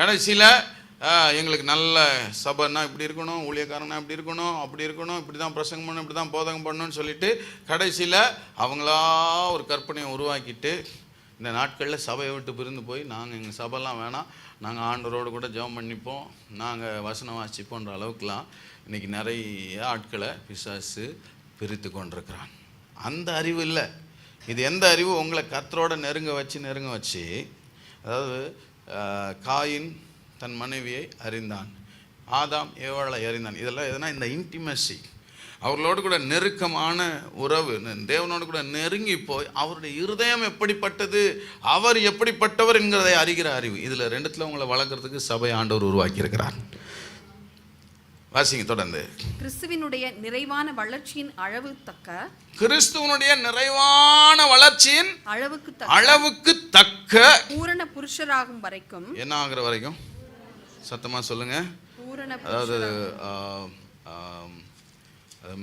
கடைசியில் எங்களுக்கு நல்ல சபைன்னா இப்படி இருக்கணும், ஊழியக்காரனா இப்படி இருக்கணும், இப்படி தான் பிரசங்கம் பண்ணணும், இப்படி தான் போதகம் பண்ணணும்னு சொல்லிட்டு கடைசியில் அவங்களா ஒரு கற்பனையை உருவாக்கிட்டு இந்த நாட்களில் சபையை விட்டு பிரிந்து போய் நாங்கள் எங்கள் சபைலாம் வேணாம், நாங்கள் ஆண்டவரோடு கூட ஜெபம் பண்ணிப்போம், நாங்கள் வசனம் வாசிப்போன்ற அளவுக்குலாம் இன்றைக்கி நிறைய ஆட்களை பிசாசு பிரித்து கொண்டிருக்கிறான். அந்த அறிவு இல்லை. இது எந்த அறிவு? உங்களை கர்த்தரோட நெருங்க வச்சு, அதாவது காயின் தன் மனைவியை அறிந்தான், ஆதாம் ஏவாளை அறிந்தான். இதெல்லாம் எதுனா இந்த இன்டிமசி, அவர்களோடு கூட நெருக்கமான உறவு, தேவனோடு கூட நெருங்கி போய் அவருடைய இருதயம் எப்படிப்பட்டது, அவர் எப்படிப்பட்டவர் என்கிறதை அறிகிற அறிவு. இதில் ரெண்டுத்தில் உங்களை வளர்க்குறதுக்கு சபை ஆண்டவர் உருவாக்கி இருக்கிறார். வாசிங்க தொடர்ந்து. கிறிஸ்துவனுடைய நிறைவான வளர்ச்சியின் அளவுக்கு தக்க பூரண புருஷராகும் வரைக்கும், என்ன ஆகிற வரைக்கும் சத்தமாக சொல்லுங்க. அதாவது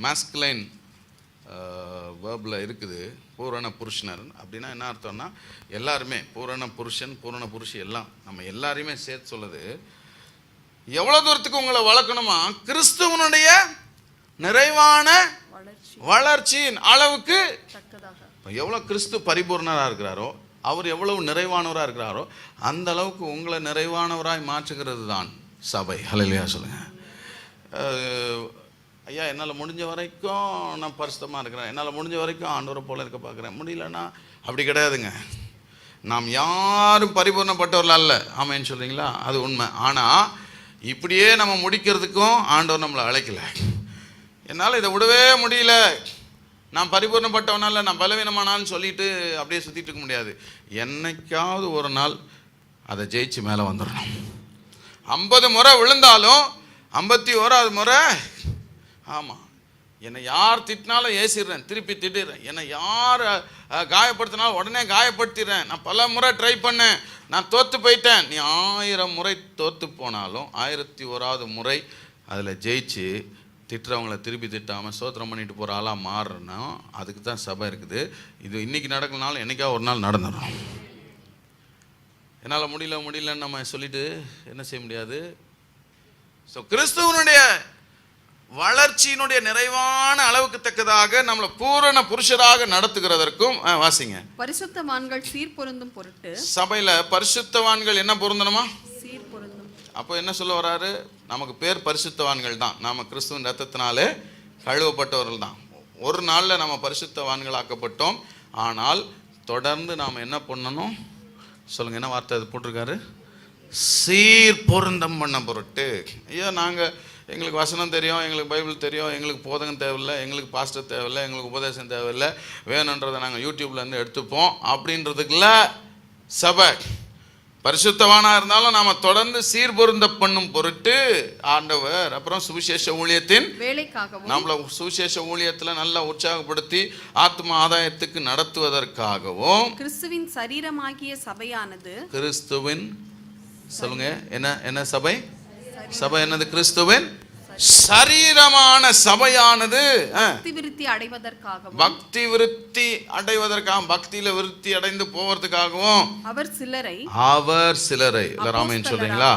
மாஸ்குலைன் வேர்பில் இருக்குது பூரண புருஷனர். அப்படின்னா என்ன அர்த்தம்னா எல்லாருமே பூரண புருஷன், பூரண புருஷி எல்லாம் நம்ம எல்லாரையுமே சேர்த்து சொல்லுது. எவ்வளோ தூரத்துக்கு உங்களை வளர்க்கணுமா? கிறிஸ்துவனுடைய நிறைவான வளர்ச்சியின் அளவுக்கு எவ்வளோ கிறிஸ்து பரிபூர்ணராக இருக்கிறாரோ, அவர் எவ்வளவு நிறைவானவராக இருக்கிறாரோ அந்த அளவுக்கு உங்களை நிறைவானவராய் மாற்றுகிறது தான் சபை. ஹல்லேலூயா சொல்லுங்க. ஐயா என்னால் முடிஞ்ச வரைக்கும் நான் பரிசுத்தமாக இருக்கிறேன், என்னால் முடிஞ்ச வரைக்கும் ஆண்டவரை போல இருக்க பார்க்குறேன், முடியலன்னா அப்படி கிடையாதுங்க. நாம் யாரும் பரிபூர்ணப்பட்டவர்களா இல்லை. ஆமேன்னு சொல்கிறீங்களா? அது உண்மை. ஆனால் இப்படியே நம்ம முடிக்கிறதுக்கும் ஆண்டவர் நம்மளை அழைக்கல. என்னால் இதை விடவே முடியல, நான் பரிபூர்ணப்பட்டவனால நான் பலவீனமானான்னு சொல்லிட்டு அப்படியே சுற்றிட்டு இருக்க முடியாது. என்னைக்காவது ஒரு நாள் அதை ஜெயிச்சு மேலே வந்துடணும். 50 முறை விழுந்தாலும் 51வது முறை, ஆமாம், என்னை யார் திட்டினாலும் ஏசிடுறேன், திருப்பி திட்டிடுறேன், என்னை யார் காயப்படுத்தினாலும் உடனே காயப்படுத்திடுறேன். நான் பல முறை ட்ரை பண்ணேன், நான் தோற்று போயிட்டேன். நீ 1000 முறை தோற்று போனாலும் 1001வது முறை அதில் ஜெயிச்சு திட்டுறவங்களை திருப்பி திட்டாமல் ஸ்தோத்திரம் பண்ணிட்டு போகிற ஆளாக மாறுறனா, அதுக்கு தான் சபை இருக்குது. இது இன்றைக்கி நடக்கலனாலும் என்றைக்கா ஒரு நாள் நடந்துடும். என்னால் முடியலன்னு நம்ம சொல்லிட்டு என்ன செய்ய முடியாது. ஸோ கிறிஸ்துவனுடைய வளர்ச்சியினுடைய நிறைவான அளவுக்கு தக்கதாக நம்மளை பூரண புருஷராக நடத்துகிறதற்கும் வாசிங்க. பரிசுத்தவான்கள் சீர்பொருந்தும் பொருட்டு சபையில் பரிசுத்தவான்கள் என்ன பொருந்தணுமா? அப்போ என்ன சொல்ல வராரு? நமக்கு பேர் பரிசுத்தவான்கள் தான், நாம் கிறிஸ்துவின் ரத்தத்தினாலே கழுவப்பட்டவர்கள் தான். ஒரு நாளில் நம்ம பரிசுத்தவான்கள் ஆக்கப்பட்டோம். ஆனால் தொடர்ந்து நாம் என்ன பண்ணணும் சொல்லுங்கள், என்ன வார்த்தை அது போட்டிருக்காரு? சீர் பொருந்தம் பண்ண பொருட்டு. ஐயோ நாங்கள் எங்களுக்கு வசனம் தெரியும், எங்களுக்கு பைபிள் தெரியும், எங்களுக்கு போதகம் தேவையில்லை, எங்களுக்கு பாஸ்டர் தேவையில்லை, எங்களுக்கு உபதேசம் தேவையில்லை, வேணுன்றதை நாங்கள் யூடியூப்லேருந்து எடுத்துப்போம் அப்படின்றதுக்குள்ள சபை பரிசுத்தவானா இருந்தாலும் நாம தொடர்ந்து சீர்பொருந்த பண்ணும் பொருட்டு ஆண்டவர் அப்புறம் சுவிசேஷ ஊழியத்தின் வேலைக்காகவும் நம்மள சுவிசேஷ ஊழியத்துல நல்லா உற்சாகப்படுத்தி ஆத்ம ஆதாயத்துக்கு நடத்துவதற்காகவும் கிறிஸ்துவின் சரீரமாகிய சபையானது கிறிஸ்துவின் சொல்லுங்க என்ன என்ன சபை? சபை என்னது? கிறிஸ்துவின் சரீரமான சபையானது பக்தி விருத்தி அடைவதற்காகவும் பக்தி விருத்தி அடைவதற்காகவும் பக்தியில விருத்தி அடைந்து போவதற்காகவும் அவர் சிலரை எல்லாரும் ஆமென் சொல்றீங்களா?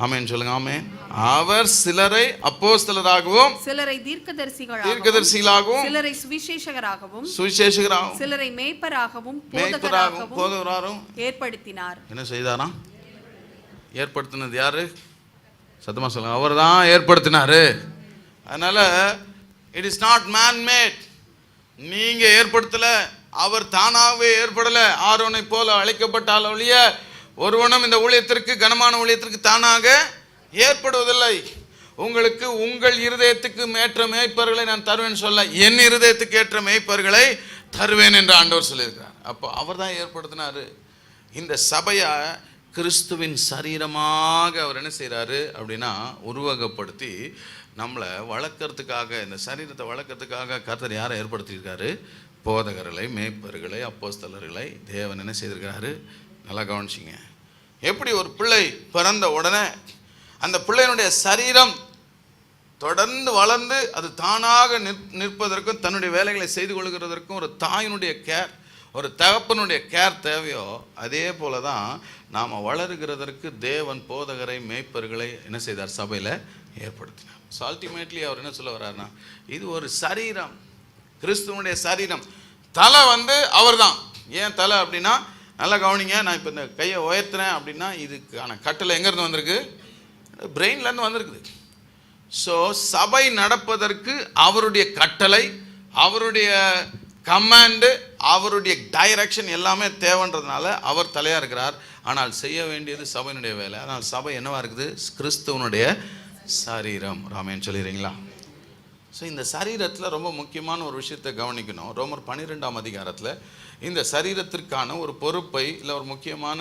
ஆமென் சொல்லுங்க. ஆமென். அவர் சிலரை அப்போஸ்தலராகவும் சிலரை தீர்க்கதரிசிகளாகவும் சிலரை சுவிசேஷகராகவும் சிலரை மேய்ப்பராகவும் போதகராகவும் ஏற்படுத்தினார். என்ன செய்தாராம்? ஏற்படுத்தினது யாரு? சத்தமா சொல்லுங்க. அவர் தான் ஏற்படுத்தினாரு. அதனால it is not man made. நீங்க ஏற்படுத்தல, அவர் தானாகவே ஏற்படல. ஆரோனை போல அழைக்கப்பட்டால் ஒழிய ஒருவனும் இந்த ஊழியத்திற்கு, கனமான ஊழியத்திற்கு தானாக ஏற்படுவதில்லை. உங்களுக்கு உங்கள் இருதயத்துக்கு ஏற்ற மேய்ப்பர்களை நான் தருவேன் சொல்ல, என் இருதயத்துக்கு ஏற்ற மேய்ப்பர்களை தருவேன் என்று ஆண்டவர் சொல்லியிருக்கிறார். அப்போ அவர் தான் ஏற்படுத்தினாரு. இந்த சபையை கிறிஸ்துவின் சரீரமாக அவர் என்ன செய்கிறாரு அப்படின்னா உருவகப்படுத்தி நம்மளை வளர்க்கறதுக்காக, இந்த சரீரத்தை வளர்க்கறதுக்காக கர்த்தர் யாரை ஏற்படுத்தியிருக்காரு? போதகர்களை, மேய்ப்பர்களை, அப்போஸ்தலர்களை தேவன் என்ன செய்திருக்கிறாரு? நல்லா கவனிச்சிங்க. எப்படி ஒரு பிள்ளை பிறந்த உடனே அந்த பிள்ளையினுடைய சரீரம் தொடர்ந்து வளர்ந்து அது தானாக நிற்பதற்கும் தன்னுடைய வேலைகளை செய்து கொள்கிறதற்கும் ஒரு தாயினுடைய கேர், ஒரு தகப்பனுடைய கேர் தேவையோ, அதே போல தான் நாம் வளருகிறதற்கு தேவன் போதகரை, மேய்ப்பர்களை என்ன செய்தார்? சபையில் ஏற்படுத்தினார். ஸோ அல்டிமேட்லி அவர் என்ன சொல்ல வர்றாருன்னா, இது ஒரு சரீரம், கிறிஸ்துவனுடைய சரீரம். தலை அவர் தான். ஏன் தலை அப்படின்னா, நல்லா கவனிங்க. நான் இப்போ இந்த கையை உயர்த்தினேன் அப்படின்னா இதுக்கான கட்டளை எங்கேருந்து வந்திருக்கு? பிரெயின்லேருந்து வந்திருக்குது. ஸோ சபை நடப்பதற்கு அவருடைய கட்டளை, அவருடைய கமாண்டு, அவருடைய டைரக்ஷன் எல்லாமே தேவைன்றதுனால அவர் தலையாக இருக்கிறார். ஆனால் செய்ய வேண்டியது சபையினுடைய வேலை. ஆனால் சபை என்னவா இருக்குது? கிறிஸ்துவனுடைய சரீரம். ராமேன் சொல்லிடுறீங்களா? ஸோ இந்த சரீரத்தில் ரொம்ப முக்கியமான ஒரு விஷயத்தை கவனிக்கணும். ரோமர் 12ஆம் அதிகாரத்தில் இந்த சரீரத்திற்கான ஒரு பொறுப்பை இல்லை ஒரு முக்கியமான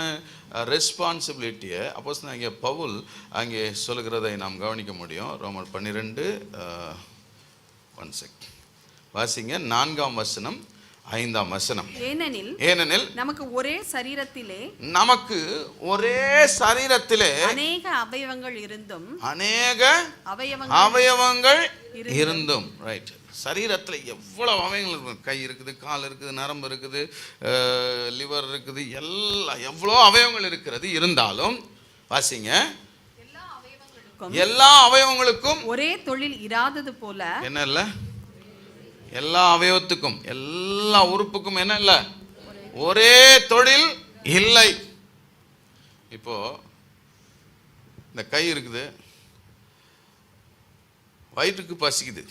ரெஸ்பான்சிபிலிட்டியை அப்போஸ்தலன் அங்கே பவுல் அங்கே சொல்லுகிறதை நாம் கவனிக்க முடியும். ரோமர் 12 வாசிங்க. 4ஆம் வசனம் 5ஆம் வசனம். ஏனெனில் நமக்கு ஒரே சரீரத்திலே அநேக அவயவங்கள் இருந்தும் ரைட். சரீரத்தில் எவ்வளவு அவயங்கள் இருக்கும். கை இருக்குது, கால் இருக்குது, நரம்பு இருக்குது, லிவர் இருக்குது, எவ்வளோ அவயவங்கள் இருக்கிறது. இருந்தாலும் வாசிங்க, எல்லா அவயவங்களுக்கும் ஒரே தொழில் இராதது போல என்ன இல்லை? எல்லா அவயவத்துக்கும், எல்லா உறுப்புக்கும் என்ன இல்லை? ஒரே தொழில் இல்லை. இப்போ இந்த கை இருக்குது, வயிற்றுக்கு பசிக்குது.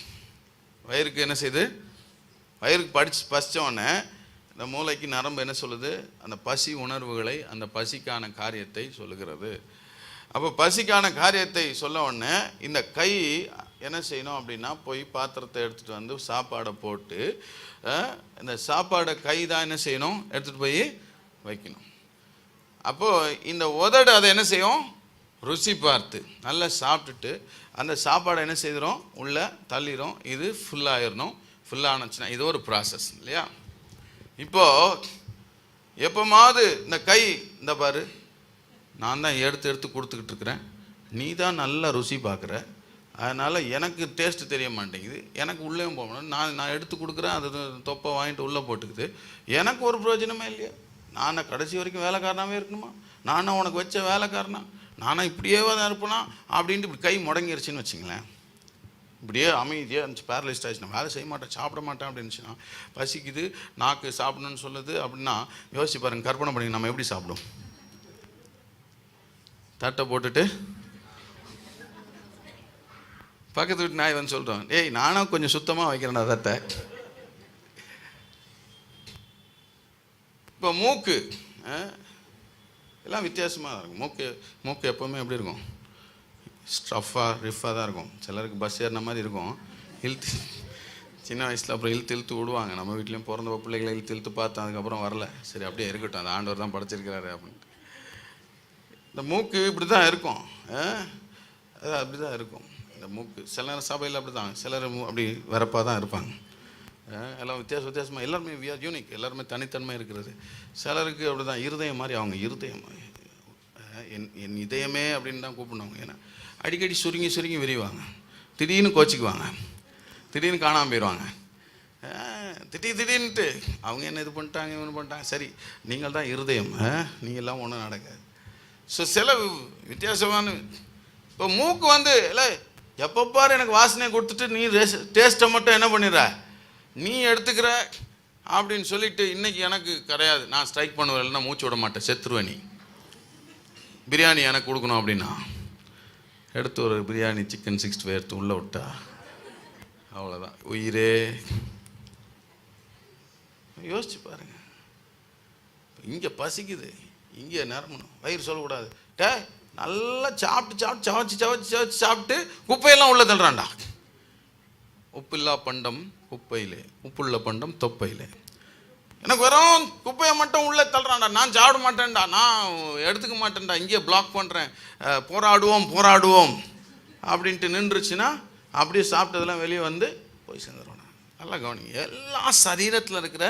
வயிறுக்கு என்ன செய்யுது? வயிறுக்கு பசித்த உடனே இந்த மூளைக்கு நரம்பு என்ன சொல்லுது? அந்த பசி உணர்வுகளை, அந்த பசிக்கான காரியத்தை சொல்லுகிறது. அப்போ பசிக்கான காரியத்தை சொல்ல உடனே இந்த கை என்ன செய்யணும் அப்படின்னா, போய் பாத்திரத்தை எடுத்துகிட்டு வந்து சாப்பாடை போட்டு, இந்த சாப்பாடை கை தான் என்ன செய்யணும்? எடுத்துகிட்டு போய் வைக்கணும். அப்போது இந்த உதடு அதை என்ன செய்யும்? ருசி பார்த்து நல்லா சாப்பிட்டுட்டு அந்த சாப்பாடை என்ன செய்கிறோம்? உள்ளே தள்ளிடும். இது ஃபுல்லாகிடணும். ஃபுல்லானுச்சுன்னா இது ஒரு ப்ராசஸ் இல்லையா? இப்போது எப்போமாவது இந்த கை, இந்த பாரு, நான் தான் எடுத்து கொடுத்துக்கிட்டு இருக்கிறேன், நீ தான் நல்லா ருசி பார்க்குற, அதனால் எனக்கு டேஸ்ட்டு தெரிய மாட்டேங்குது, எனக்கு உள்ளேயும் போகணும், நான் எடுத்து கொடுக்குறேன், அது தொப்பை வாங்கிட்டு உள்ளே போட்டுக்குது, எனக்கு ஒரு பிரயோஜனமே இல்லையா? நான் கடைசி வரைக்கும் வேலைக்காரனாகவே இருக்கணுமா? நானா உனக்கு வச்ச வேலைக்காரனா? நானா இப்படியே தான் இருப்பேனா அப்படின்ட்டு இப்படி கை முடங்கிருச்சுன்னு வச்சுங்களேன். இப்படியே அமைதியாக இருந்துச்சு, பேரலைஸ்ட் ஆகிடுச்சு, நான் வேலை செய்ய மாட்டேன், சாப்பிட மாட்டேன் அப்படின்னுச்சுன்னா, பசிக்குது, நாக்கு சாப்பிடணும்னு சொல்லுது அப்படின்னா, யோசிச்சு பாருங்க, கற்பனை பண்ணி நம்ம எப்படி சாப்பிடும்? தட்டை போட்டுட்டு பக்கத்து வீட்டு நாய் வந்து சொல்கிறோம், ஏய் நானும் கொஞ்சம் சுத்தமாக வைக்கிறேன்டா தட்டை. இப்போ மூக்கு எல்லாம் வித்தியாசமாக இருக்கும். மூக்கு எப்போவுமே எப்படி இருக்கும்? ஸ்டஃபாக ரிஃபாக தான் இருக்கும். சிலருக்கு பஸ் ஏறின மாதிரி இருக்கும், சின்ன வயசில் அப்புறம் இழுத்து விடுவாங்க. நம்ம வீட்லேயும் பிறந்த பிள்ளைகளை இழுத்து பார்த்தேன், அதுக்கப்புறம் வரல. சரி அப்படியே இருக்கட்டும், அந்த ஆண்டவர் தான் படைச்சிருக்கிறாரு அப்படின்ட்டு. இந்த மூக்கு இப்படி தான் இருக்கும், அது அப்படி தான் இருக்கும். இந்த மூக்கு சில நேரம் சபையில் அப்படி தான், சிலர் அப்படி வரப்பாக தான் இருப்பாங்க. எல்லாம் வித்தியாசமாக எல்லாருமே வி ஆர் யூனிக், எல்லாருமே தனித்தன்மை இருக்கிறது. சிலருக்கு அப்படி தான் இருதயம் மாதிரி, அவங்க இருதயம் என் இதயமே அப்படின்னு தான் கூப்பிடுவாங்க. ஏன்னா அடிக்கடி சுருங்கி விரிவாங்க, திடீர்னு கோச்சிக்குவாங்க, திடீர்னு காணாமல் போயிடுவாங்க. திடீர்னுட்டு அவங்க என்ன இது பண்ணிட்டாங்க இவனு பண்ணிட்டாங்க. சரி, நீங்கள் தான் இருதயம், நீங்கள் எல்லாம் ஒன்றும் நடக்காது. ஸோ சில வித்தியாசமான இப்போ மூக்கு இல்லை எப்போ பாரு எனக்கு வாசனையை கொடுத்துட்டு நீ டேஸ்ட்டை மட்டும் என்ன பண்ணிடுற நீ எடுத்துக்கிற அப்படின்னு சொல்லிட்டு இன்றைக்கி எனக்கு கிடையாது, நான் ஸ்ட்ரைக் பண்ணுவேன், இல்லைன்னா மூச்சு விட மாட்டேன், செத்துருவேன். நீ பிரியாணி எனக்கு கொடுக்கணும் அப்படின்னா எடுத்து ஒரு பிரியாணி சிக்கன் 65 எடுத்து உள்ளே விட்டா அவ்வளோதான் உயிரே. யோசிச்சு பாருங்க, இங்கே பசிக்குது, இங்கே நிரம்பணும், வயிறு சொல்லக்கூடாது. நல்லா சாப்பிட்டு குப்பையெல்லாம் உள்ள தள்ளுறான்டா. உப்பில்லா பண்டம் குப்பையிலே, உப்புள்ள பண்டம் தொப்பையிலே. எனக்கு வெறும் குப்பையை மட்டும் உள்ளே தள்ளுறான்டா, நான் சாப்பிட மாட்டேன்டா, நான் எடுத்துக்க மாட்டேன்டா, இங்கே பிளாக் பண்ணுறேன், போராடுவோம் அப்படின்ட்டு நின்றுச்சுன்னா அப்படியே சாப்பிட்டதெல்லாம் வெளியே வந்து போய் சேர்ந்துருவோம். நல்லா கவனிங்க, எல்லா சரீரத்தில் இருக்கிற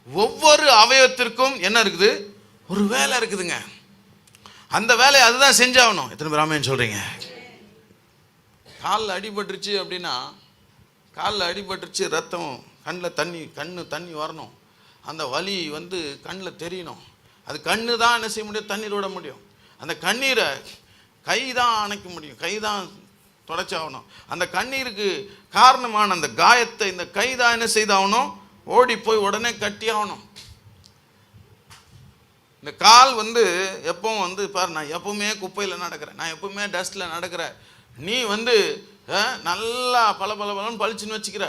ஒவ்வொரு அவயவத்திற்கும் என்ன இருக்குது, ஒரு வேலை இருக்குதுங்க. அந்த வேலையை அதுதான் செஞ்சாகணும். எத்தனை பேர் ஆமென் சொல்கிறீங்க? காலில் அடிபட்டுருச்சு அப்படின்னா, காலில் அடிபட்டுருச்சு, ரத்தம் கண்ணில் தண்ணி வரணும், அந்த வலி கண்ணில் தெரியணும். அது கண்ணு தான் என்ன செய்ய முடியும், தண்ணீர் விட முடியும். அந்த கண்ணீரை கை தான் அணைக்க முடியும், கை தான் தொடச்சாகணும். அந்த கண்ணீருக்கு காரணமான அந்த காயத்தை இந்த கை தான் என்ன செய்தாகணும், ஓடி போய் உடனே கட்டி ஆகணும். இந்த கால் எப்பவும் பாரு, நான் எப்பவுமே குப்பையில் நடக்கிறேன், நான் எப்பவுமே டஸ்ட்டில் நடக்கிறேன், நீ நல்லா பலன்னு பளிச்சுன்னு வச்சுக்கிற.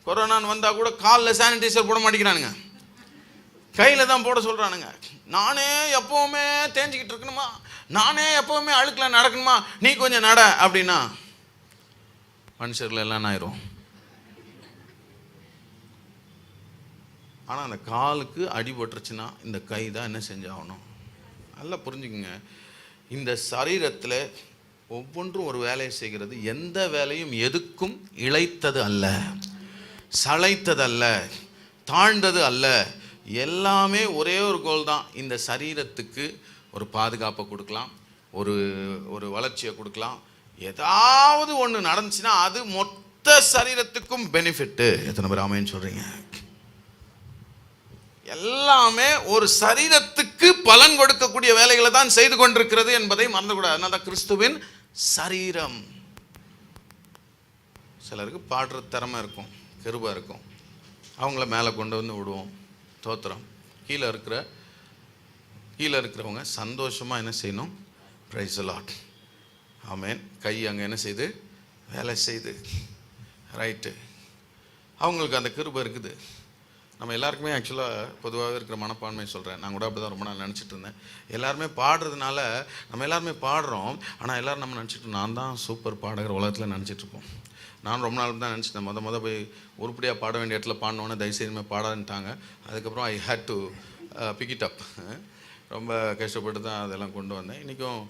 கொரோனான்னு வந்தால் கூட காலில் சானிடைசர் போட மாட்டேங்கிறானுங்க, கையில் தான் போட சொல்கிறானுங்க. நானே எப்போவுமே தேஞ்சிக்கிட்டு இருக்கணுமா, நானே எப்போவுமே அழுக்கில் நடக்கணுமா, நீ கொஞ்சம் நட அப்படின்னா மனுஷர்கள் எல்லாம் ஆயிரும். ஆனால் அந்த காலுக்கு அடிபட்டுருச்சுன்னா இந்த கை தான் என்ன செஞ்சாகணும். நல்லா புரிஞ்சுக்குங்க, இந்த சரீரத்தில் ஒவ்வொன்றும் ஒரு வேலையை செய்கிறது. எந்த வேலையும் எதுக்கும் இளைத்தது அல்ல, சளைத்தது அல்ல, தாழ்ந்தது அல்ல. எல்லாமே ஒரே ஒரு கோல் தான், இந்த சரீரத்துக்கு ஒரு பாதுகாப்பை கொடுக்கலாம், ஒரு வளர்ச்சியை கொடுக்கலாம். ஏதாவது ஒன்று நடந்துச்சுன்னா அது மொத்த சரீரத்துக்கும் பெனிஃபிட்டு. எத்தனை பேர் ஆமென் சொல்கிறீங்க? எல்லாமே ஒரு சரீரத்துக்கு பலன் கொடுக்கக்கூடிய வேலைகளை தான் செய்து கொண்டிருக்கிறது என்பதை மறந்துக்கூடாது. அதனால தான் கிறிஸ்துவின் சரீரம். சிலருக்கு பாடுற திறமை இருக்கும், கிருபை இருக்கும், அவங்கள மேலே கொண்டு வந்து விடுவோம், தோத்திரம். கீழே இருக்கிறவங்க சந்தோஷமாக என்ன செய்யணும், பிரைஸ் தி லார்ட், ஆமென். கை அங்கே என்ன செய்து வேலை செய்து, ரைட்டு, அவங்களுக்கு அந்த கிருபை இருக்குது. நம்ம எல்லாருக்குமே ஆக்சுவலாக பொதுவாகவே இருக்கிற மனப்பான்மை சொல்கிறேன், நான் கூட அப்படி தான் ரொம்ப நாள் நினச்சிட்டு இருந்தேன். எல்லாருமே பாடுறதுனால நம்ம எல்லாருமே பாடுறோம், ஆனால் எல்லோரும் நம்ம நினச்சிட்டு நான் தான் சூப்பர் பாடகர் உலகத்தில் நினச்சிட்ருப்போம். நான் ரொம்ப நாள் தான் நினச்சிட்டேன், மொதல் போய் உருப்படியாக பாட வேண்டிய இடத்துல பாடினோன்னே தயவுசெய்துமே பாடான்ட்டாங்க. அதுக்கப்புறம் I had to pick it up. ரொம்ப கஷ்டப்பட்டு தான் அதெல்லாம் கொண்டு வந்தேன். இன்றைக்கும்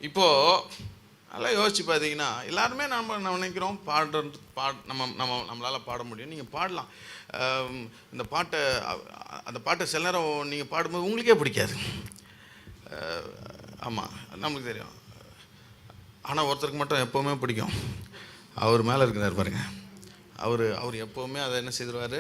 இப்போது நல்லா யோசிச்சு பார்த்தீங்கன்னா எல்லாருமே நம்ம நினைக்கிறோம் நம்மளால் பாட முடியும். நீங்கள் பாடலாம், அந்த பாட்டை சில நேரம் நீங்கள் பாடும்போது உங்களுக்கே பிடிக்காது. ஆமாம், நமக்கு தெரியும். ஆனால் ஒருத்தருக்கு மட்டும் எப்போவுமே பிடிக்கும், அவர் மேலே இருக்கிறார் பாருங்க, அவர் எப்போவுமே அதை என்ன செய்திருவார்,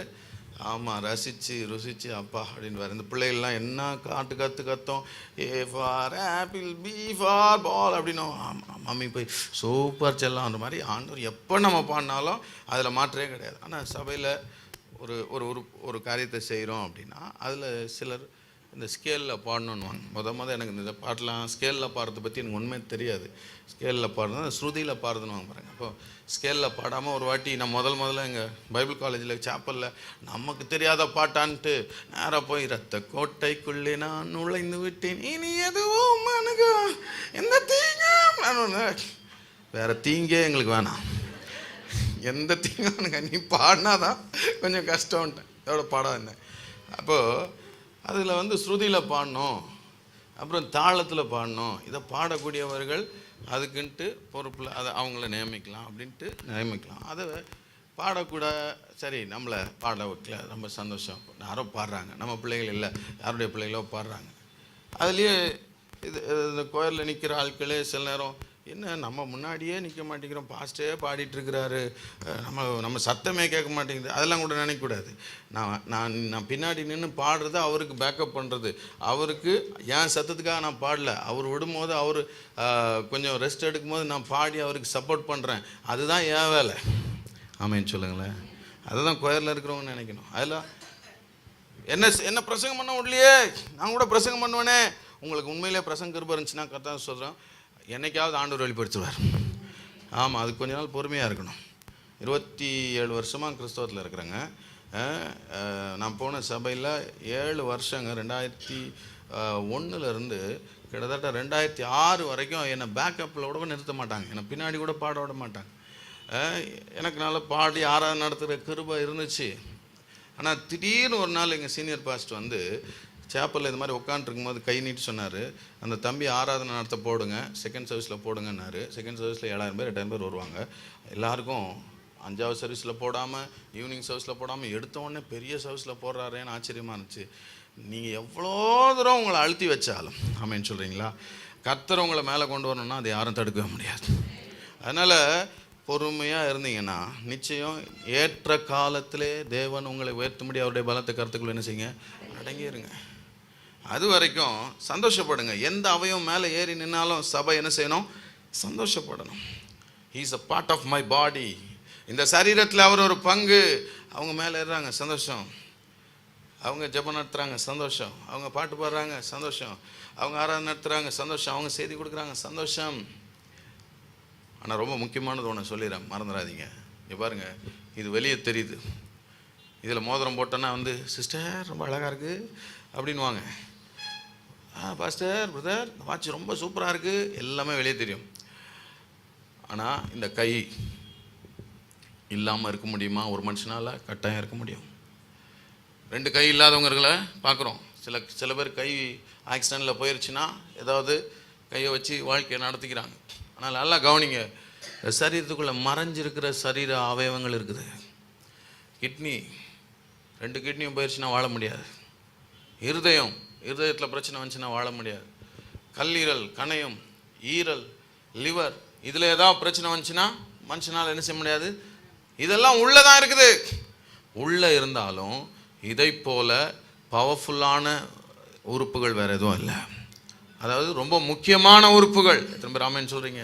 ஆமாம், ரசித்து ருசித்து அப்பா அப்படின்வார். இந்த பிள்ளைகள்லாம் என்ன கத்தோம், A for apple, B for ball அப்படின்னும், மம்மி போய் சூப்பர் செல்லம் அந்த மாதிரி. ஆண்டவர் எப்போ நம்ம பாடினாலும் அதில் மாற்றவே கிடையாது. ஆனால் சபையில் ஒரு காரியத்தை செய்கிறோம் அப்படின்னா அதில் சிலர் இந்த ஸ்கேலில் பாடணுன்னுவாங்க. முத எனக்கு இந்த பாட்டெலாம் ஸ்கேலில் பாடுறதை பற்றி எனக்கு உண்மையே தெரியாது. ஸ்கேலில் பாடுறது ஸ்ருதியில் பாடுறதுன்னு பாருங்கள். அப்போ ஸ்கேலில் பாடாமல் ஒரு வாட்டி நான் முதல்ல எங்கள் பைபிள் காலேஜில் சாப்பலில் நமக்கு தெரியாத பாட்டான்ட்டு நேராக போய் ரத்த கோட்டைக்குள்ளே நான் நுழைந்து விட்டேன், இனி எதுவும் எனக்கு எந்த தீங்கும், வேறு தீங்கே எங்களுக்கு வேணாம், எந்த தீங்கானுங்க, நீ பாடினாதான் கொஞ்சம் கஷ்டம்ன்ட்டேன். எவ்வளோ பாடம் இருந்தேன். அப்போது அதில் வந்து ஸ்ருதியில் பாடணும், அப்புறம் தாளத்தில் பாடணும். இதை பாடக்கூடியவர்கள் அதுக்குன்ட்டு பொறுப்பில் அதை அவங்கள நியமிக்கலாம் அப்படின்ட்டு நியமிக்கலாம். அதை பாடக்கூட சரி, நம்மளை பாட வைக்கல, ரொம்ப சந்தோஷம். யாரோ பாடுறாங்க, நம்ம பிள்ளைகள் இல்லை, யாருடைய பிள்ளைகளோ பாடுறாங்க. அதுலேயே இந்த கோயிலில் நிற்கிற ஆட்களே சில நேரம் என்ன நம்ம முன்னாடியே நிற்க மாட்டேங்கிறோம், பாஸ்டே பாடிட்டுருக்கிறாரு, நம்ம சத்தமே கேட்க மாட்டேங்குது, அதெல்லாம் கூட நினைக்கக்கூடாது. நான் பின்னாடி நின்று பாடுறது அவருக்கு பேக்கப் பண்ணுறது. அவருக்கு என் சத்தத்துக்காக நான் பாடல, அவர் விடும்போது அவர் கொஞ்சம் ரெஸ்ட் எடுக்கும்போது நான் பாடி அவருக்கு சப்போர்ட் பண்ணுறேன். அதுதான் என் வேலை. ஆமேன்னு சொல்லுங்களேன். அதுதான் கோயிலில் இருக்கிறவங்க நினைக்கணும். அதெல்லாம் என்ன பிரசங்கம் பண்ண முடியலையே, நான் கூட பிரசங்கம் பண்ணுவேனே. உங்களுக்கு உண்மையிலே பிரசங்க கிருபை இருந்துச்சுன்னா கரெக்டாக சொல்கிறேன், என்னைக்காவது ஆண்டவர் வெளிப்படுத்துவார். ஆமாம், அதுக்கு கொஞ்ச நாள் பொறுமையாக இருக்கணும். 27 வருஷமாக கிறிஸ்தவத்தில் இருக்கிறேங்க. நான் போன சபையில் 7 வருஷங்க. 2001 கிட்டத்தட்ட 2006 வரைக்கும் என்னை பேக்கப்பில் கூட நிறுத்த மாட்டாங்க, என்னை பின்னாடி கூட பாட விட மாட்டாங்க. எனக்கு நல்லா பாடி ஆராதனை நடத்துகிற கிருபை இருந்துச்சு. ஆனால் திடீர்னு ஒரு நாள் எங்கள் சீனியர் பாஸ்டர் வந்து சேப்பலில் இது மாதிரி உட்காந்துருக்கும் போது கை நீட்டி சொன்னார், அந்த தம்பி ஆராதனை நடத்த போடுங்க, செகண்ட் சர்வீஸில் போடுங்கன்னாரு. செகண்ட் சர்வீஸில் 7000 பேர் 8000 பேர் வருவாங்க. எல்லாருக்கும் 5வது சர்வீஸில் போடாமல் ஈவினிங் சர்வீஸில் போடாமல் எடுத்தோடனே பெரிய சர்வீஸில் போடுறாருன்னு ஆச்சரியமாக இருந்துச்சு. நீங்கள் எவ்வளோ தூரம் உங்களை அழுத்தி வச்சாலும், ஆமேன்னு சொல்கிறீங்களா, கர்த்தர் உங்களை மேலே கொண்டு வரணும்னா அதை யாரும் தடுக்கவே முடியாது. அதனால் பொறுமையாக இருந்தீங்கன்னா நிச்சயம் ஏற்ற காலத்திலே தேவன் உங்களை உயர்த்தும்படி அவருடைய பலத்தை கருத்துக்குள்ள என்ன செய்யுங்க, அடங்கிருங்க. அது வரைக்கும் சந்தோஷப்படுங்க. எந்த அவயம் மேலே ஏறி நின்னாலும் சபை என்ன செய்யணும், சந்தோஷப்படணும். He is a part of my body. இந்த சரீரத்தில் அவர் ஒரு பங்கு. அவங்க மேலே ஏறுறாங்க, சந்தோஷம். அவங்க ஜெபம் நடத்துகிறாங்க, சந்தோஷம். அவங்க பாட்டு பாடுறாங்க, சந்தோஷம். அவங்க ஆராதனை நடத்துகிறாங்க, சந்தோஷம். அவங்க செய்தி கொடுக்குறாங்க, சந்தோஷம். ஆனால் ரொம்ப முக்கியமானது ஒன்று சொல்லிடுறேன், மறந்துடாதீங்க. இங்கே பாருங்கள், இது வெளியே தெரியுது. இதில் மோதிரம் போட்டோன்னா வந்து சிஸ்டர் ரொம்ப அழகாக இருக்குது அப்படின்வாங்க. பாஸ்டர் பிரதர் வாட்ச் ரொம்ப சூப்பராக இருக்குது, எல்லாமே வெளியே தெரியும். ஆனால் இந்த கை இல்லாமல் இருக்க முடியுமா ஒரு மனுஷனால்? கட்டாயம் இருக்க முடியும். 2 கை இல்லாதவங்களை பார்க்குறோம். சில பேர் கை ஆக்சிடெண்ட்டில் போயிடுச்சுன்னா ஏதாவது கையை வச்சு வாழ்க்கையை நடத்திக்கிறாங்க. ஆனால் நல்லா கவனிங்க, சரீரத்துக்குள்ளே மறைஞ்சிருக்கிற சரீர அவயவங்கள் இருக்குது. கிட்னி, 2 கிட்னியும் போயிடுச்சுன்னா வாழ முடியாது. இருதயத்தில் பிரச்சனை வந்துச்சுன்னா வாழ முடியாது. கல்லீரல், கணையம், ஈரல், லிவர், இதில் ஏதாவது பிரச்சனை வந்துச்சுன்னா மனுஷனால் என்ன செய்ய முடியாது. இதெல்லாம் உள்ளே தான் இருக்குது. உள்ளே இருந்தாலும் இதை போல பவர்ஃபுல்லான உறுப்புகள் வேறு எதுவும் இல்லை. அதாவது ரொம்ப முக்கியமான உறுப்புகள். எத்தனை பேர் ஆமென் சொல்கிறீங்க?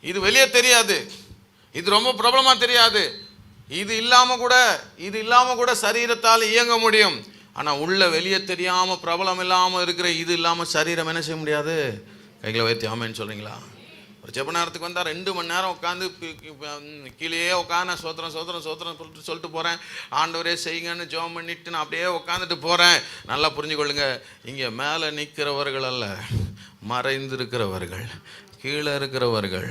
இது வெளியே தெரியாது, இது ரொம்ப பிரபலமாக தெரியாது. இது இல்லாமல் கூட சரீரத்தால் இயங்க முடியும். ஆனால் உள்ள வெளியே தெரியாமல் பிரபலம் இல்லாமல் இருக்கிற இது இல்லாமல் சரீரம் என்ன செய்ய முடியாது. கைகளை வைத்து ஆமேன்னு சொல்கிறீங்களா? ஒரு ஜெப நேரத்துக்கு வந்தால் 2 மணி நேரம் உட்காந்து கீழே உட்காந்து சோத்திரம் சொல்லிட்டு போகிறேன். ஆண்டவரே செய்யுங்கன்னு ஜெபம் பண்ணிட்டு நான் அப்படியே உட்காந்துட்டு போகிறேன். நல்லா புரிஞ்சுக்கொள்ளுங்க, இங்கே மேலே நிற்கிறவர்கள் அல்ல, மறைந்திருக்கிறவர்கள், கீழே இருக்கிறவர்கள்,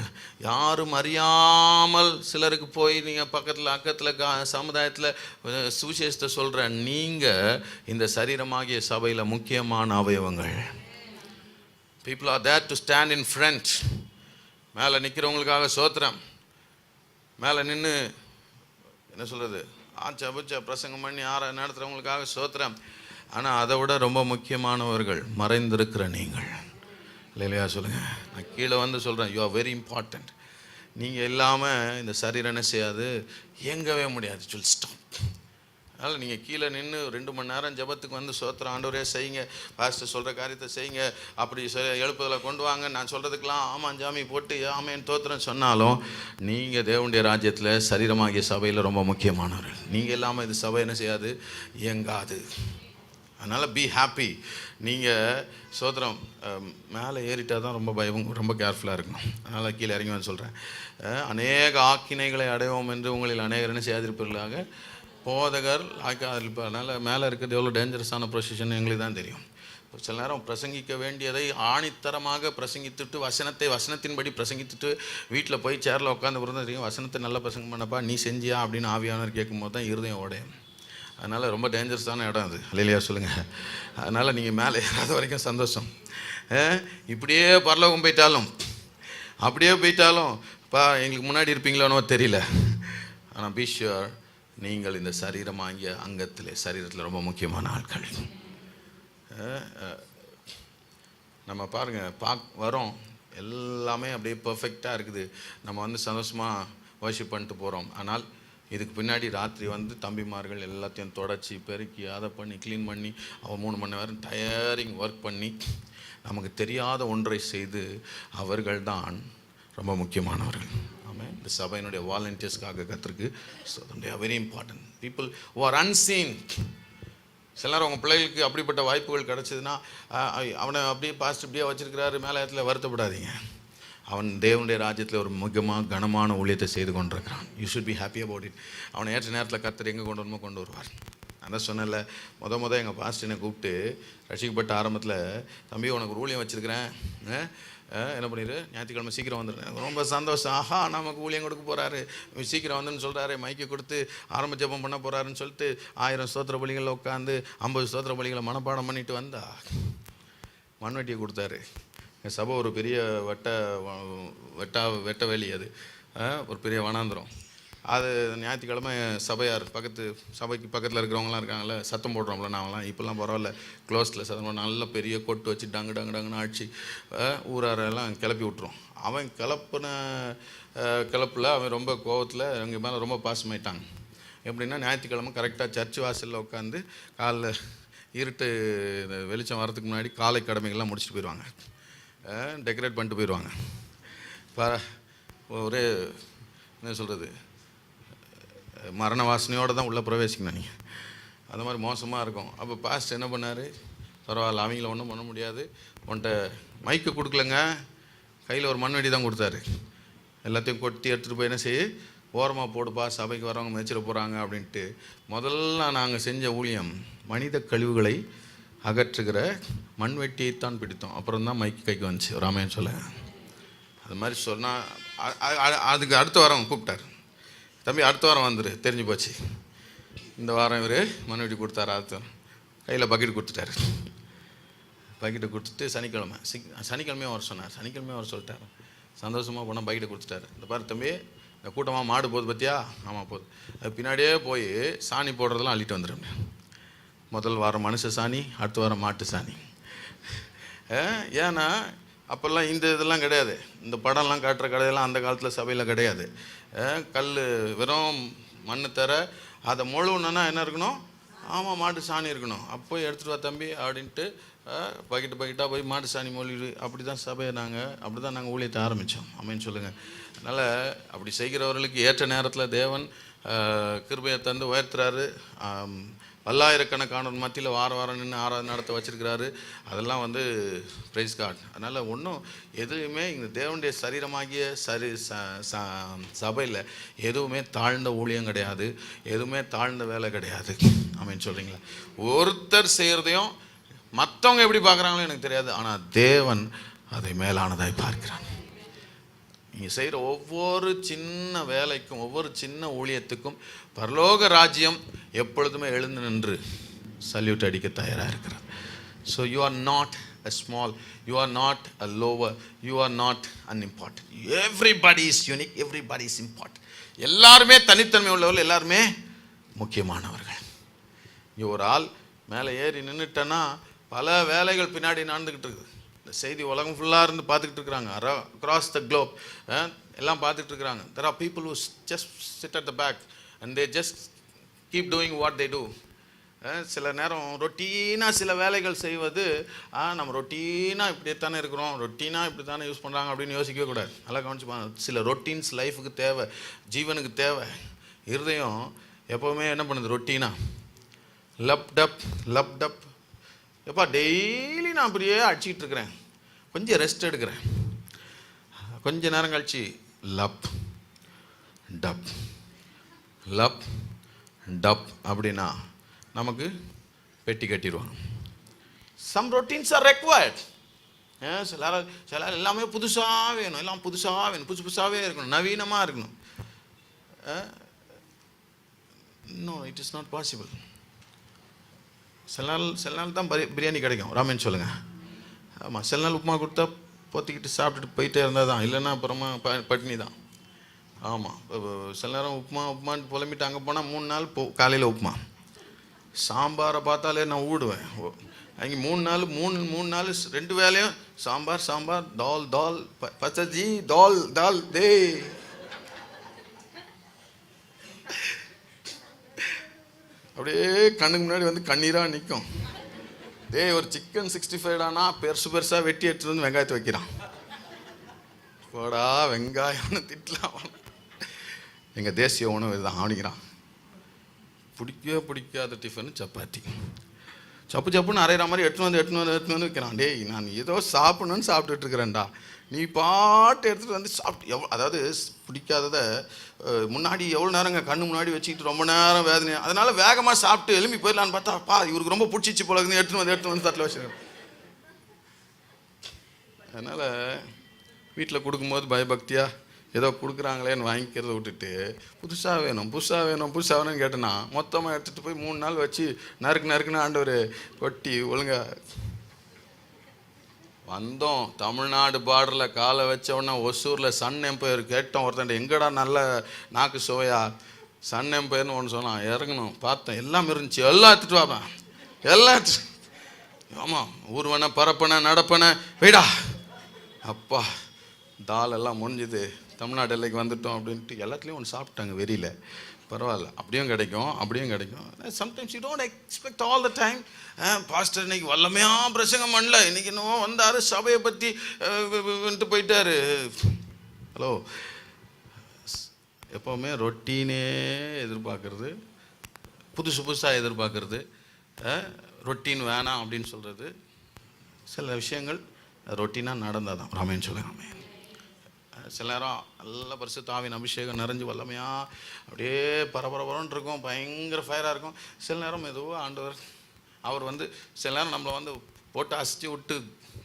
யாரும் அறியாமல் சிலருக்கு போய் நீங்கள் அக்கத்தில் சமுதாயத்தில் சுவிசேஷத்தை சொல்கிற நீங்கள் இந்த சரீரமாகிய சபையில் முக்கியமான அவயவங்கள். People are there to stand in front. மேலே நிற்கிறவங்களுக்காக சோத்திரம், மேலே நின்று என்ன சொல்கிறது, ஆச்சா பிரசங்கம் பண்ணி நடத்துகிறவங்களுக்காக சோத்திரம். ஆனால் அதை விட ரொம்ப முக்கியமானவர்கள் மறைந்திருக்கிற நீங்கள். இல்லையா சொல்லுங்கள். நான் கீழே வந்து சொல்கிறேன், யூ ஆர் வெரி இம்பார்ட்டண்ட். நீங்கள் இல்லாமல் இந்த சரீரம் என்ன செய்யாது, இயங்கவே முடியாது. சொல் ஸ்டாப். அதனால் நீங்கள் கீழே நின்று 2 மணி நேரம் ஜெபத்துக்கு வந்து சோத்திரம், ஆண்டவரே செய்யுங்க, பாஸ்டர் சொல்கிற காரியத்தை செய்யுங்க, அப்படி எழுப்புதலை கொண்டு வாங்க, நான் சொல்கிறதுக்கெல்லாம் ஆமாம் ஜாமி போட்டு ஆமேன் தோத்திரம் சொன்னாலும் நீங்கள் தேவனுடைய ராஜ்யத்தில் சரீரமாகிய சபையில் ரொம்ப முக்கியமானவர்கள். நீங்கள் இல்லாமல் இது சபை என்ன செய்யாது, இயங்காது. அதனால் பி ஹாப்பி. நீங்கள் சோத்திரம் மேலே ஏறிட்டால் தான் ரொம்ப கேர்ஃபுல்லாக இருக்கணும். அதனால் கீழே இறங்கி வந்து சொல்கிறேன், அநேக ஆக்கினைகளை அடைவோம் என்று உங்களில் அநேகர் என்ன செய்யாதிருப்பீர்களாக போதகர் ஆக்காதிருப்பார். அதனால் மேலே இருக்கிறது எவ்வளோ டேஞ்சரஸான பொசிஷன் எங்களுக்கு தான் தெரியும். சில நேரம் பிரசங்கிக்க வேண்டியதை ஆணித்தரமாக பிரசங்கித்துட்டு வசனத்தின்படி பிரசங்கித்துட்டு வீட்டில் போய் சேரில் உட்காந்து பிறந்த தெரியும் வசனத்தை நல்லா பிரசங்கம் பண்ணப்பா நீ செஞ்சியா அப்படின்னு ஆவியானவர் கேட்கும்போது தான் இருதயம் உடையும். அதனால் ரொம்ப டேஞ்சரஸான இடம் அது. இல்லையா சொல்லுங்கள். அதனால் நீங்கள் மேலே ஏறாத வரைக்கும் சந்தோஷம். இப்படியே பரலோகம் போயிட்டாலும் அப்படியே போயிட்டாலும் எங்களுக்கு முன்னாடி இருப்பீங்களோனோ தெரியல. ஆனால் பி ஷுர் நீங்கள் இந்த சரீரமாகிய சரீரத்தில் ரொம்ப முக்கியமான ஆட்கள். நம்ம பாருங்கள் வரோம் எல்லாமே அப்படியே பர்ஃபெக்டாக இருக்குது. நம்ம வந்து சந்தோஷமாக வர்ஷிப் பண்ணிட்டு போகிறோம். ஆனால் இதுக்கு பின்னாடி ராத்திரி வந்து தம்பிமார்கள் எல்லாத்தையும் தொடச்சி பெருக்கி அதை பண்ணி க்ளீன் பண்ணி அவன் 3 மணி நேரம் டயரிங் ஒர்க் பண்ணி நமக்கு தெரியாத ஒன்றை செய்து அவர்கள் தான் ரொம்ப முக்கியமானவர்கள். ஆமாம். இந்த சபையினுடைய வாலண்டியர்ஸ்க்காக கத்திருக்கு. So they are very important people who are unseen. சில நேரம் உங்கள் பிள்ளைகளுக்கு அப்படிப்பட்ட வாய்ப்புகள் கிடச்சிதுன்னா அவனை அப்படியே பாஸ்ட் இப்படியே வச்சுருக்கிறாரு மேலே இடத்துல வருத்தப்படாதீங்க. அவன் தேவனுடைய ராஜ்யத்தில் ஒரு முக்கியமாக கனமான ஊழியத்தை செய்து கொண்டிருக்கிறான். You should be happy about it. அவனை ஏற்ற நேரத்தில் கர்த்தர் எங்கே கொண்டு வரணுமோ கொண்டு வருவார். அதான் சொன்னல முத எங்கள் பாஸ்ட் என்னை கூப்பிட்டு ரசிக்கப்பட்ட ஆரம்பத்தில், தம்பி உனக்கு ஒரு ஊழியம் வச்சுருக்கிறேன், என்ன பண்ணிடு ஞாயிற்றுக்கிழமை சீக்கிரம் வந்துடுறேன். எனக்கு ரொம்ப சந்தோஷம். ஆஹா நமக்கு ஊழியம் கொடுக்க போகிறாரு, சீக்கிரம் வந்துன்னு சொல்கிறாரு, மைக்கை கொடுத்து ஆரம்ப ஜெபம் பண்ண போகிறாருன்னு சொல்லிட்டு 1000 ஸ்தோத்திர பலிகளில் உட்காந்து 50 ஸ்தோத்திர பலிகளை மனப்பாடம் பண்ணிட்டு வந்தா மண்வெட்டியை கொடுத்தாரு. என் சபை ஒரு பெரிய வெட்ட வேலி, அது ஒரு பெரிய வனாந்திரம். அது ஞாயிற்றுக்கிழமை சபையார் சபைக்கு பக்கத்தில் இருக்கிறவங்களாம் இருக்காங்கள்ல, சத்தம் போடுறோம்ல நாங்களாம். இப்போல்லாம் பரவாயில்ல, க்ளோஸில் சத்தம் நல்ல பெரிய கொட்டு வச்சு டங்குன்னு ஆட்சி ஊராரெல்லாம் கிளப்பி விட்டுரும். அவன் கிளப்பில் அவன் ரொம்ப கோவத்தில் எங்கள் மேலே ரொம்ப பாசமாயிட்டாங்க. எப்படின்னா ஞாயிற்றுக்கிழமை கரெக்டாக சர்ச் வாசலில் உட்காந்து காலைல இருட்டு வெளிச்சம் வரதுக்கு முன்னாடி காலை கடமைகள்லாம் முடிச்சுட்டு போயிடுவாங்க, டெக்கரேட் பண்ணிட்டு போயிடுவாங்க. ஒரே என்ன சொல்கிறது, மரண வாசனையோடு தான் உள்ளே பிரவேசிக்கணும் நீங்கள். அந்த மாதிரி மோசமாக இருக்கும். அப்போ பாஸ்ட் என்ன பண்ணார், பரவாயில்ல அவங்கள ஒன்றும் பண்ண முடியாது, உன்கிட்ட மைக்கு கொடுக்கலங்க, கையில் ஒரு மண்வெடி தான் கொடுத்தாரு. எல்லாத்தையும் கொட்டி எடுத்துகிட்டு போய் என்ன செய்ய ஓரமாக போடுப்பா, சபைக்கு வரவங்க மெச்சிட போகிறாங்க அப்படின்ட்டு. முதல்ல நாங்கள் செஞ்ச ஊழியம் மனித கழிவுகளை அகற்றுகிற மண்வெட்டியைத்தான் பிடித்தோம். அப்புறம் தான் மைக்கு கைக்கு வந்துச்சு. ராமையன் சொல்ல அது மாதிரி சொன்னால் அதுக்கு அடுத்த வாரம் கூப்பிட்டார், தம்பி அடுத்த வாரம் வந்துரு, தெரிஞ்சு போச்சு. இந்த வாரம் இவர் மண்வெட்டி கொடுத்தாரு, அடுத்த கையில் பக்கெட் கொடுத்துட்டாரு. பக்கெட்டை கொடுத்துட்டு சனிக்கிழமையும் வர சொன்னார். சனிக்கிழமையும் வர சொல்லிட்டார். சந்தோஷமாக போனால் பக்கெட்டை கொடுத்துட்டாரு. இந்த பாரு தம்பி, இந்த கூட்டமாக மாடு போகுது பார்த்தியா? ஆமாம் போகுது. அது பின்னாடியே போய் சாணி போடுறதெல்லாம் அள்ளிட்டு வந்துடும். முதல் வாரம் மனுஷ சாணி, அடுத்த வாரம் மாட்டு சாணி. ஏன்னா அப்போல்லாம் இந்த இதெல்லாம் கிடையாது, இந்த படம்லாம் காட்டுற கடையெல்லாம் அந்த காலத்தில் சபையில் கிடையாது. கல் வெறும் மண் தர அதை முழுவுன்னா என்ன இருக்கணும்? ஆமாம் மாட்டு சாணி இருக்கணும். அப்போ எடுத்துகிட்டு வா தம்பி அப்படின்ட்டு பக்கெட்டாக போய் மாட்டு சாணி மொழி. அப்படி தான் சபையை அப்படி தான் நாங்கள் ஊழியத்தை ஆரம்பித்தோம். அமேன்னு சொல்லுங்கள். அதனால் அப்படி செய்கிறவர்களுக்கு ஏற்ற நேரத்தில் தேவன் கிருபையை தந்து உயர்த்துறாரு. பல்லாயிரக்கணக்கான மத்தியில் வாரம் நின்று ஆராதனை நடத்த வச்சுருக்கிறாரு. அதெல்லாம் வந்து பிரைஸ் காட். அதனால் ஒன்றும் எதுவுமே இந்த தேவனுடைய சரீரமாகிய சபையில் எதுவுமே தாழ்ந்த ஊழியம் கிடையாது, எதுவுமே தாழ்ந்த வேலை கிடையாது. ஆமென் சொல்கிறீங்களா? ஒருத்தர் செய்கிறதையும் மற்றவங்க எப்படி பார்க்குறாங்களோ எனக்கு தெரியாது, ஆனால் தேவன் அதை மேலானதாய் பார்க்கிறான். நீங்கள் செய்கிற ஒவ்வொரு சின்ன வேலைக்கும் ஒவ்வொரு சின்ன ஊழியத்துக்கும் பரலோக ராஜ்யம் எப்பொழுதுமே எழுந்து நின்று சல்யூட் அடிக்க தயாராக இருக்கிறார். So you are not a small, you are not a lower, you are not unimportant. Everybody is unique, everybody is important. எல்லாருமே தனித்தன்மை உள்ளவர்கள், எல்லாருமே முக்கியமானவர்கள். இங்கே ஒரு ஆள் மேலே ஏறி நின்றுட்டேன்னா பல வேலைகள் பின்னாடி நடந்துக்கிட்டு இருக்குது. இந்த செய்தி உலகம் ஃபுல்லாக இருந்து பார்த்துக்கிட்டு இருக்கிறாங்க, அக்ராஸ் த குளோப் எல்லாம் பார்த்துட்டு இருக்கிறாங்க. There are people who just sit at the back and they just keep doing what they do. சில நேரம் ரொட்டீனாக சில வேலைகள் செய்வது, நம்ம ரொட்டீனாக இப்படித்தானே இருக்கிறோம், ரொட்டீனாக இப்படி தானே யூஸ் பண்ணுறாங்க அப்படின்னு யோசிக்கவே கூடாது. நல்லா கவனிச்சு. சில ரொட்டீன்ஸ் லைஃபுக்கு தேவை, ஜீவனுக்கு தேவை. இருதயம் எப்போவுமே என்ன பண்ணுது? ரொட்டீனாக லப்டப் எப்பா டெய்லி நான் அப்படியே அடிச்சிக்கிட்டு இருக்கிறேன், கொஞ்சம் ரெஸ்ட் எடுக்கிறேன், கொஞ்ச நேரம் கழிச்சு லப் டப் அப்படின்னா நமக்கு பெட்டி கட்டிடுவாங்க. Some routines are required. சில எல்லாமே புதுசாக வேணும், எல்லாம் புதுசாக வேணும், புதுசாகவே இருக்கணும், நவீனமாக இருக்கணும். No, it is not possible. சில நாள் தான் பிரியாணி கிடைக்கும், ராமேன்னு சொல்லுங்கள். ஆமாம், சில நாள் உப்புமா கொடுத்தா பொத்திக்கிட்டு சாப்பிட்டுட்டு போயிட்டே இருந்தால் தான், இல்லைன்னா அப்புறமா பட்டினி தான். ஆமாம், சில நேரம் உப்புமான்னு புலம்பிட்டு அங்கே போனால் 3 நாள் காலையில் உப்புமா. சாம்பாரை பார்த்தாலே நான் ஊடுவேன். அங்கே 3 நாள் 2 வேலையும் சாம்பார் தால் பச்சஜி தால் தே. அப்படியே கண்ணுக்கு முன்னாடி வந்து கண்ணீராக நிற்கும். ஒரு சிக்கன் 65 பெருசாக வெட்டி எடுத்துட்டு வந்து வெங்காயத்தை வைக்கிறான். போடா வெங்காயம்னு திட்டலாம். எங்கள் தேசிய உணவு இதுதான் ஆவணிக்கிறான். பிடிக்காத டிஃபனு சப்பாத்தி. சப்புன்னு அரைகிற மாதிரி எடுத்துன்னு வந்து வைக்கிறான். டேய், நான் ஏதோ சாப்பிடணும்னு சாப்பிட்டுட்டு இருக்கிறேன்டா, நீ பாட்டு எடுத்துகிட்டு வந்து சாப்பிட்டு அதாவது பிடிக்காததை முன்னாடி எவ்வளோ நேரங்க கண்ணு முன்னாடி வச்சுக்கிட்டு ரொம்ப நேரம் வேதனை, அதனால் வேகமாக சாப்பிட்டு எலும்பி போயிடலான்னு பார்த்தா இவருக்கு ரொம்ப பிடிச்சிச்சு போலகுன்னு எடுத்துன்னு வந்து தட்டில் வச்சுருக்கேன். அதனால் வீட்டில் கொடுக்கும்போது பயபக்தியாக ஏதோ கொடுக்குறாங்களேன்னு வாங்கிக்கிறத விட்டுட்டு புதுசாக வேணும்னு கேட்டேன்னா மொத்தமாக எடுத்துகிட்டு போய் 3 நாள் வச்சு நறுக்குன்னு ஆண்டவர் கொட்டி ஒழுங்கா வந்தோம். தமிழ்நாடு பார்டரில் காலை வச்ச உடனே ஒசூரில் சன் எம்பையர் கேட்டோம். ஒருத்தன் எங்கடா நல்ல நாக்கு சுவையா, சன் எம்பையர்னு ஒன்று சொன்னான். இறங்கணும், பார்த்தேன், எல்லாம் இருந்துச்சு. எல்லாம் எடுத்துகிட்டு வாப்பேன், எல்லாம். ஆமாம், ஊர்வனை பரப்பனை நடப்பனை வெயிடா, அப்பா தால் எல்லாம் முடிஞ்சுது, தமிழ்நாடு எல்லைக்கு வந்துட்டோம் அப்படின்ட்டு எல்லாத்துலேயும் ஒன்று சாப்பிட்டாங்க வெறியில். பரவாயில்ல, அப்படியும் கிடைக்கும். Sometimes you don't expect all the time. Pastor இன்னைக்கு வல்லமையாக பிரசங்கம் பண்ணல, இன்னைக்கு என்னவோ வந்தார் சபையை பற்றி வந்துட்டு போயிட்டாரு. ஹலோ, எப்போவுமே ரொட்டீனே எதிர்பார்க்கறது, புதுசாக எதிர்பார்க்கறது, ரொட்டீன் வேணாம் அப்படின்னு சொல்கிறது. சில விஷயங்கள் ரொட்டீனாக நடந்தால் தான் ராமேன்னு சொல்லுங்க. சில நேரம் நல்ல பரிசுத்த ஆவியின் அபிஷேகம் நிறைஞ்சு வல்லமையாக அப்படியே பரபரன்னு இருக்கும், பயங்கர ஃபயராக இருக்கும். சில நேரம் மெதுவாக ஆண்டவர் அவர் வந்து சில நேரம் நம்மளை வந்து போட்டு அசிச்சு விட்டு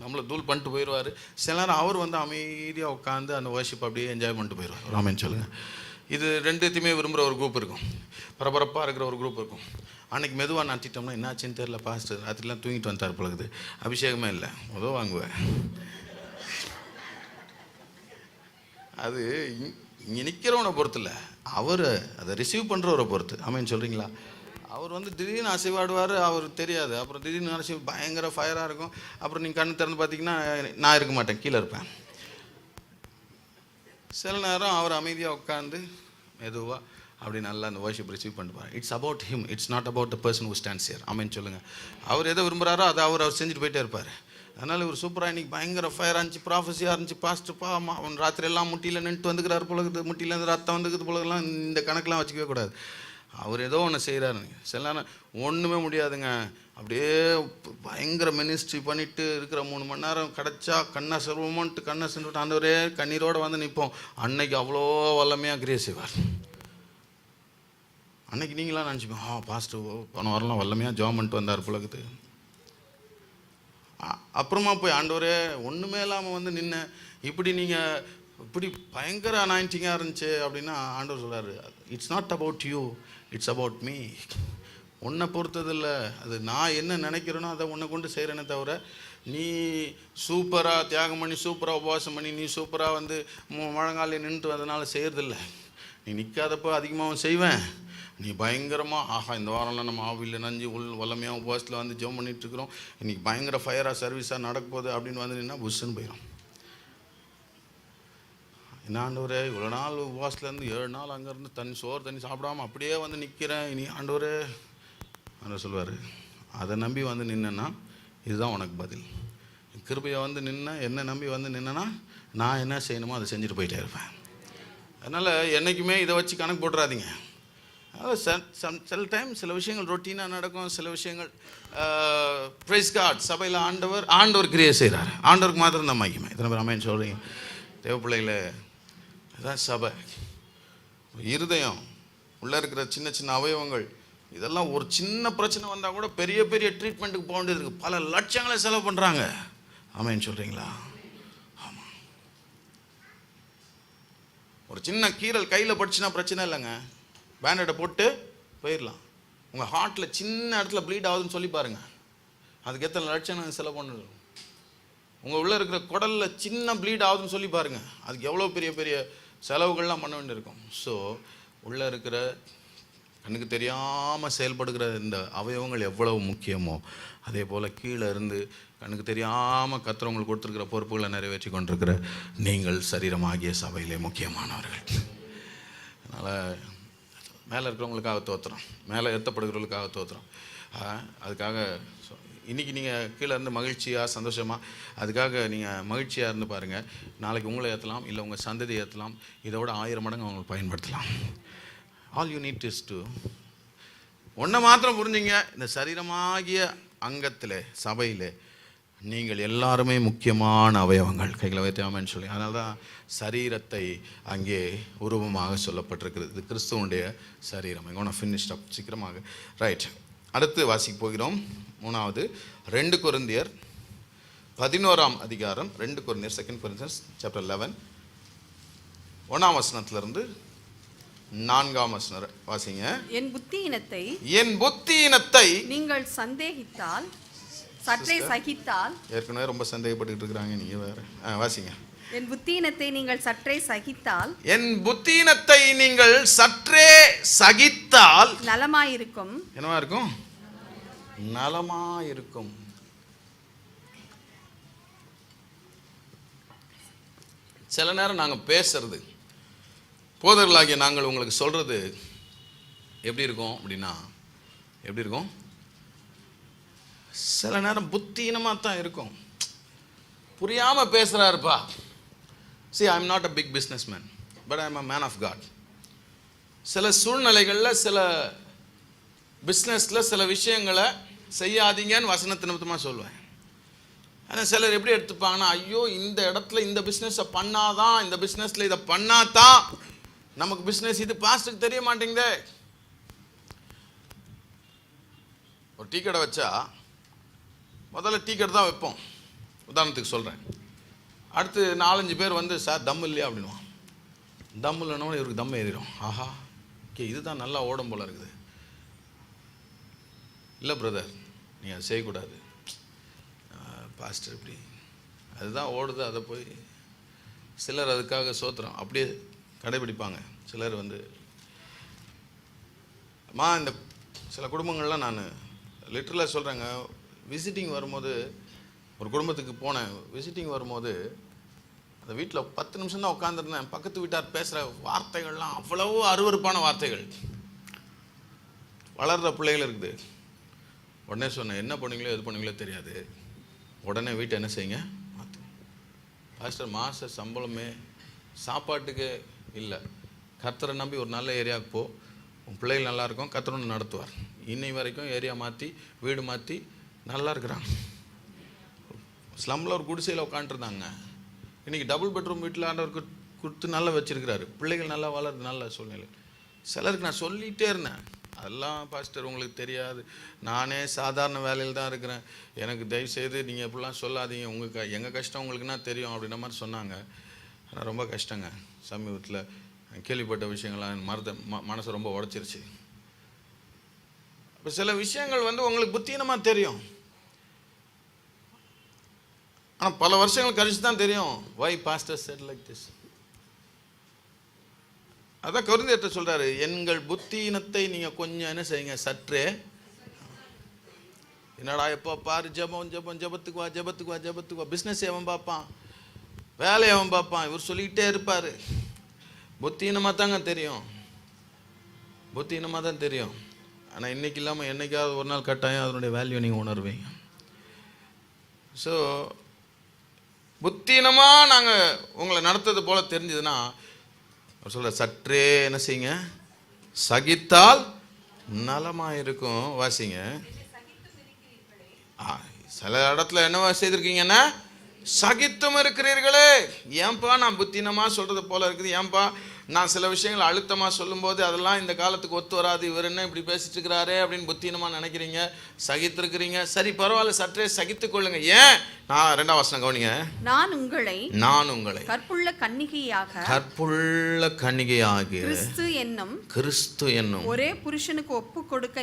நம்மளை தூள் பண்ணிட்டு போயிடுவார். சில நேரம் அவர் வந்து அமைதியாக உட்காந்து அந்த வர்ஷிப் அப்படியே என்ஜாய் பண்ணிட்டு போயிடுவார். ராமேன்னு சொல்லுங்கள். இது ரெண்டுத்தையுமே விரும்புகிற ஒரு குரூப் இருக்கும், பரபரப்பாக இருக்கிற ஒரு குரூப் இருக்கும். அன்றைக்கி மெதுவாக நட்டிட்டோம்னா என்னாச்சுன்னு தெரியல, பாஸ்டர் ராத்திரிலாம் தூங்கிட்டு வந்தார் பழகுது, அபிஷேகமே இல்லை, உதவ வாங்குவேன். அது இங்கே நிற்கிறவனை பொறுத்து இல்லை, அவர் அதை ரிசீவ் பண்ணுறவரை பொறுத்து. ஆமேன்னு சொல்கிறீங்களா? அவர் வந்து திடீர்னு அசைவாடுவார், அவருக்கு தெரியாது. அப்புறம் திடீர்னு அசைவு பயங்கர ஃபயராக இருக்கும். அப்புறம் நீங்கள் கண்ணு திறந்து பார்த்தீங்கன்னா நான் இருக்க மாட்டேன், கீழே இருப்பேன். சில நேரம் அவர் அமைதியாக உட்காந்து மெதுவாக அப்படி நல்லா அந்த வர்ஷிப் ரிசீவ் பண்ணிப்பார். It's about him, it's not about the person who stands here. ஆமேன்னு சொல்லுங்கள். அவர் எதை விரும்புகிறாரோ அதை அவர் செஞ்சுட்டு போயிட்டே இருப்பார். அதனால் இவர் சூப்பராக இன்றைக்கி பயங்கர ஃபயராக இருந்துச்சு, ப்ராஃபஸியாக இருந்துச்சு. பாஸ்ட்டுப்பா அவன் ராத்திரி எல்லாம் முட்டியில் நின்றுட்டு வந்துக்கிறார் பொழுது, முட்டியிலேருந்து ரத்தம் வந்துக்குது பொழுதுலாம் இந்த கணக்கெலாம் வச்சுக்கவே கூடாது. அவர் ஏதோ ஒன்று செய்கிறாருங்க. சில நேரம் ஒன்றுமே முடியாதுங்க, அப்படியே பயங்கர மினிஸ்ட்ரி பண்ணிவிட்டு இருக்கிற 3 மணி நேரம் கிடச்சா கண்ணை சொல்லிட்டு ஆண்டவரே கண்ணீரோடு வந்து நிற்போம். அன்னைக்கு அவ்வளோ வல்லமையாக கிரியை செய்வார். அன்னைக்கு நீங்களாம் நினச்சிப்போம், பாஸ்டர் போன வாரம்லாம் வல்லமையாக ஜாம் பண்ணிட்டு வந்தார் புலகுது. அப்புறமா போய் ஆண்டவரே ஒன்றுமே இல்லாமல் வந்து நின்று இப்படி நீங்கள் இப்படி பயங்கர அனாயிண்டிங்காக இருந்துச்சு அப்படின்னா ஆண்டவர் சொல்கிறார், it's not about you, it's about me. உன்னை பொறுத்தது இல்லை, அது நான் என்ன நினைக்கிறேனோ அதை உன்னை கொண்டு செய்கிறேனே தவிர நீ சூப்பராக தியாகம் பண்ணி சூப்பராக உபவாசம் பண்ணி நீ சூப்பராக வந்து முழங்காலில் நின்றுட்டு வந்ததுனால செய்கிறதில்ல. நீ நிற்காதப்போ அதிகமாகவும் செய்வேன். நீ பயங்கரமாக இந்த வாரம்லாம் நம்ம ஆவியில் நஞ்சு வல்லமையாக உபவாசத்தில் வந்து ஜெபம் பண்ணிகிட்ருக்குறோம், இன்றைக்கி பயங்கர ஃபயராக சர்வீஸாக நடக்கும்போது அப்படின்னு வந்து நின்னா புஷ்ஷுன்னு போயிடும். என்ன ஆண்டவரே இவ்வளோ நாள் உபவாசத்துலேருந்து 7 நாள் அங்கேருந்து சோறு தண்ணி சாப்பிடாமல் அப்படியே வந்து நிற்கிறேன், இனி ஆண்டவரே ஆண்டவர் சொல்லுவார், அதை நம்பி வந்து நின்னா இதுதான் உனக்கு பதில். கிருபையை வந்து என்ன நம்பி வந்து நின்னா நான் என்ன செய்யணுமோ அதை செஞ்சுட்டு போயிட்டே இருப்பேன். அதனால் என்றைக்குமே இதை வச்சு கணக்கு போட்டுறாதீங்க. அதனால் சில டைம் சில விஷயங்கள் ரொட்டீனாக நடக்கும், சில விஷயங்கள் ப்ரைஸ் காட் சபையில் ஆண்டவர் கிரியை செய்கிறார். ஆண்டவருக்கு மாத்திரம் தான் மகிமை. இத்தனை பேர் அம்மைன்னு சொல்கிறீங்க. தேவ பிள்ளைகளே, அதுதான் சபை. இருதயம் உள்ளே இருக்கிற சின்ன சின்ன அவயவங்கள் இதெல்லாம் ஒரு சின்ன பிரச்சனை வந்தால் கூட பெரிய பெரிய ட்ரீட்மெண்ட்டுக்கு போக வேண்டியது இருக்குது. பல லட்சங்களை செலவு பண்ணுறாங்க. ஆமேன்னு சொல்கிறீங்களா? ஆமாம். ஒரு சின்ன கீரல் கையில் பட்டுச்சுன்னா பிரச்சனை இல்லைங்க, பேண்டேடை போட்டு போயிடலாம். உங்கள் ஹார்ட்டில் சின்ன இடத்துல ப்ளீட் ஆகுதுன்னு சொல்லி பாருங்கள், அதுக்கு எத்தனை லட்சம் செலவு பண்ணுது. உங்கள் உள்ளே இருக்கிற குடலில் சின்ன ப்ளீட் ஆகுதுன்னு சொல்லி பாருங்கள், அதுக்கு எவ்வளோ பெரிய பெரிய செலவுகள்லாம் பண்ண வேண்டியிருக்கும். ஸோ உள்ளே இருக்கிற கண்ணுக்கு தெரியாமல் செயல்படுகிற இந்த அவயவங்கள் எவ்வளவு முக்கியமோ, அதே போல் கீழே இருந்து கண்ணுக்கு தெரியாமல் கர்த்தர் கொடுத்துருக்கிற பொறுப்புகளை நிறைவேற்றி கொண்டிருக்கிற நீங்கள் சரீரமாகிய சபையிலே முக்கியமானவர்கள். அதனால் மேலே இருக்கிறவங்களுக்காக தோற்றுறோம், மேலே ஏற்றப்படுகிறவர்களுக்காக தோற்றுறோம். அதுக்காக இன்றைக்கி நீங்கள் கீழே இருந்து மகிழ்ச்சியாக சந்தோஷமாக, அதுக்காக நீங்கள் மகிழ்ச்சியாக இருந்து பாருங்கள். நாளைக்கு உங்களை ஏற்றலாம், இல்லை உங்கள் சந்ததி ஏற்றலாம், இதை விட 1000 மடங்கு அவங்களுக்கு பயன்படுத்தலாம். All you need is to ஒன்றை மாத்திரம் புரிஞ்சுங்க, இந்த சரீரமாகிய அங்கத்தில் சபையில் நீங்கள் எல்லாருமே முக்கியமான அவயவங்கள். கைகளை வைத்தாமன்னு சொல்லி, அதனால தான் சரீரத்தை அங்கே உருவமாக சொல்லப்பட்டிருக்கிறது. இது கிறிஸ்துவனுடைய சரீரம். எங்கே ஃபினிஷ்ட் அப் சீக்கிரமாக. ரைட், அடுத்து வாசிக்க போகிறோம். 3வது 2 கொரிந்தியர் 11ஆம் அதிகாரம். 2 கொரிந்தியர் 2 Corinthians chapter 11 1ஆம் வசனத்திலிருந்து 4ஆம் வசனம் வாசிங்க. என் புத்தியினத்தை நீங்கள் சந்தேகித்தால், சற்றே சகித்தால். ஏற்கனவே ரொம்ப சந்தேகப்பட்டு இருக்கிறாங்க, நீங்க வேற. வாசிங்க. என் புத்தியினத்தை நீங்கள் சற்றே சகித்தால், என் புத்தியினத்தை நீங்கள் சற்றே சகித்தால் நலமாயிருக்கும். என்னவா இருக்கும்? நலமாயிருக்கும். சில நேரம் நாங்கள் பேசுறது, போதர்களாகிய நாங்கள் உங்களுக்கு சொல்றது எப்படி இருக்கும் அப்படின்னா, எப்படி இருக்கும்? சில நேரம் புத்தீனமாக தான் இருக்கும். புரியாமல் பேசுகிறாருப்பா. See, I am not a big businessman, but I am a man of God. சில சூழ்நிலைகளில் சில பிஸ்னஸில் சில விஷயங்களை செய்யாதீங்கன்னு வசனத்து நிமித்தமாக சொல்லுவேன். ஆனால் சிலர் எப்படி எடுத்துப்பாங்கன்னா, ஐயோ இந்த இடத்துல இந்த பிஸ்னஸை பண்ணாதான், இந்த பிஸ்னஸில் இதை பண்ணாதான் நமக்கு பிஸ்னஸ், இது பாஸ்டருக்கு தெரிய மாட்டேங்குதே. ஒரு டீ கடை வச்சா முதல்ல டீ கடை தான் வைப்போம், உதாரணத்துக்கு சொல்கிறேன். அடுத்து 4-5 பேர் வந்து, சார் தம் இல்லையா அப்படின்வான். தம் இல்லைன்னா இவருக்கு தம் ஏறிடும். ஆஹா, ஓகே, இதுதான் நல்லா ஓடும் போல இருக்குது. இல்லை பிரதர், நீங்கள் அதை செய்யக்கூடாது பாஸ்டர், இப்படி அதுதான் ஓடுது. அதை போய் சிலர் அதுக்காக சோத்திரம் அப்படியே கடைபிடிப்பாங்க. சிலர் வந்து இந்த சில குடும்பங்கள்லாம் நான் லிட்டரலாக சொல்கிறேங்க, விசிட்டிங் வரும்போது ஒரு குடும்பத்துக்கு போனேன். விசிட்டிங் வரும்போது அந்த வீட்டில் 10 நிமிஷம் தான் உட்காந்துருந்தேன். பக்கத்து வீட்டார் பேசுகிற வார்த்தைகள்லாம் அவ்வளவு அருவருப்பான வார்த்தைகள். வளர்கிற பிள்ளைகள் இருக்குது. உடனே சொன்னேன், என்ன பண்ணுவீங்களோ எது பண்ணுவீங்களோ தெரியாது, உடனே வீட்டை என்ன செய்யுங்க மாற்று. பாஸ்டர் மாத சம்பளமே சாப்பாட்டுக்கு இல்லை, கர்த்தரை நம்பி ஒரு நல்ல ஏரியாவுக்கு போ, உன் பிள்ளைகள் நல்லாயிருக்கும், கர்த்தர் நடத்துவார். இன்னை வரைக்கும் ஏரியா மாற்றி வீடு மாற்றி நல்லா இருக்கிறாங்க. ஸ்லம்மில் ஒரு குடிசையில் உட்காந்துருந்தாங்க, இன்றைக்கி டபுள் பெட்ரூம் வீட்டில் ஆண்டவருக்கு கொடுத்து நல்லா வச்சுருக்கிறாரு. பிள்ளைகள் நல்லா வளருது, நல்ல சூழ்நிலை. சிலருக்கு நான் சொல்லிகிட்டே இருந்தேன், அதெல்லாம் பாஸ்டர் உங்களுக்கு தெரியாது, நானே சாதாரண வேலையில் தான் இருக்கிறேன், எனக்கு தயவுசெய்து நீங்கள் எப்படிலாம் சொல்லாதீங்க, எங்கள் கஷ்டம் உங்களுக்குன்னா தெரியும் அப்படின்ற மாதிரி சொன்னாங்க. ஆனால் ரொம்ப கஷ்டங்க. சமீபத்தில் கேள்விப்பட்ட விஷயங்கள்லாம் மனசை ரொம்ப உடச்சிருச்சு. இப்போ சில விஷயங்கள் வந்து உங்களுக்கு புத்தீனமாக தெரியும், ஆனால் பல வருஷங்கள் கழிச்சு தான் தெரியும், வை பாஸ்டர் செட் லைக் திஸ். அதான் கொரிந்தியர்ட்ட சொல்றாரு, எங்கள் புத்தீனத்தை நீங்கள் கொஞ்சம் என்ன செய்யுங்க, சற்றே. என்னடா எப்போ பாரு ஜபம் ஜபம், ஜபத்துக்கு வா ஜபத்துக்கு வா ஜபத்துக்கு வா. பிஸ்னஸ் எவன் பார்ப்பான், வேலை எவன் பார்ப்பான், இவர் சொல்லிக்கிட்டே இருப்பார். புத்தீனமாக தாங்க தெரியும், புத்தீனமாக தான் தெரியும். ஆனால் இன்றைக்கி இல்லாமல் என்றைக்காவது ஒரு நாள் கட்டாயம் அதனுடைய வேல்யூ நீங்கள் உணர்வீங்க. ஸோ புத்தீனமாக நாங்கள் உங்களை நடத்துறது போல் தெரிஞ்சதுன்னா சொல்கிற, சற்றே என்ன செய்யுங்க, சகித்தால் நலமாக இருக்கும். வாசிங்க. சில இடத்துல என்னவா செய்திருக்கீங்கன்னா, சகித்தும் இருக்கிறீர்களே. ஏன்பா நான் புத்தீனமாக சொல்கிறது போல் இருக்குது, ஏன்பா நான் சில விஷயங்களை அழுத்தமாக சொல்லும்போது அதெல்லாம் இந்த காலத்துக்கு ஒத்து வராது, இவர் என்ன இப்படி பேசிட்டு இருக்கிறாரே அப்படின்னு புத்தீனமாக நினைக்கிறீங்க, சகித்திருக்கிறீங்க. சரி பரவாயில்ல, சற்றே சகித்துக் கொள்ளுங்க. ஏன்? நான் 2ஆம் வசனம் கவனிங்க. நான் உங்களை கற்புள்ள கன்னிகையாக கிறிஸ்து என்னும் ஒரே புருஷனுக்கு ஒப்பு கொடுக்க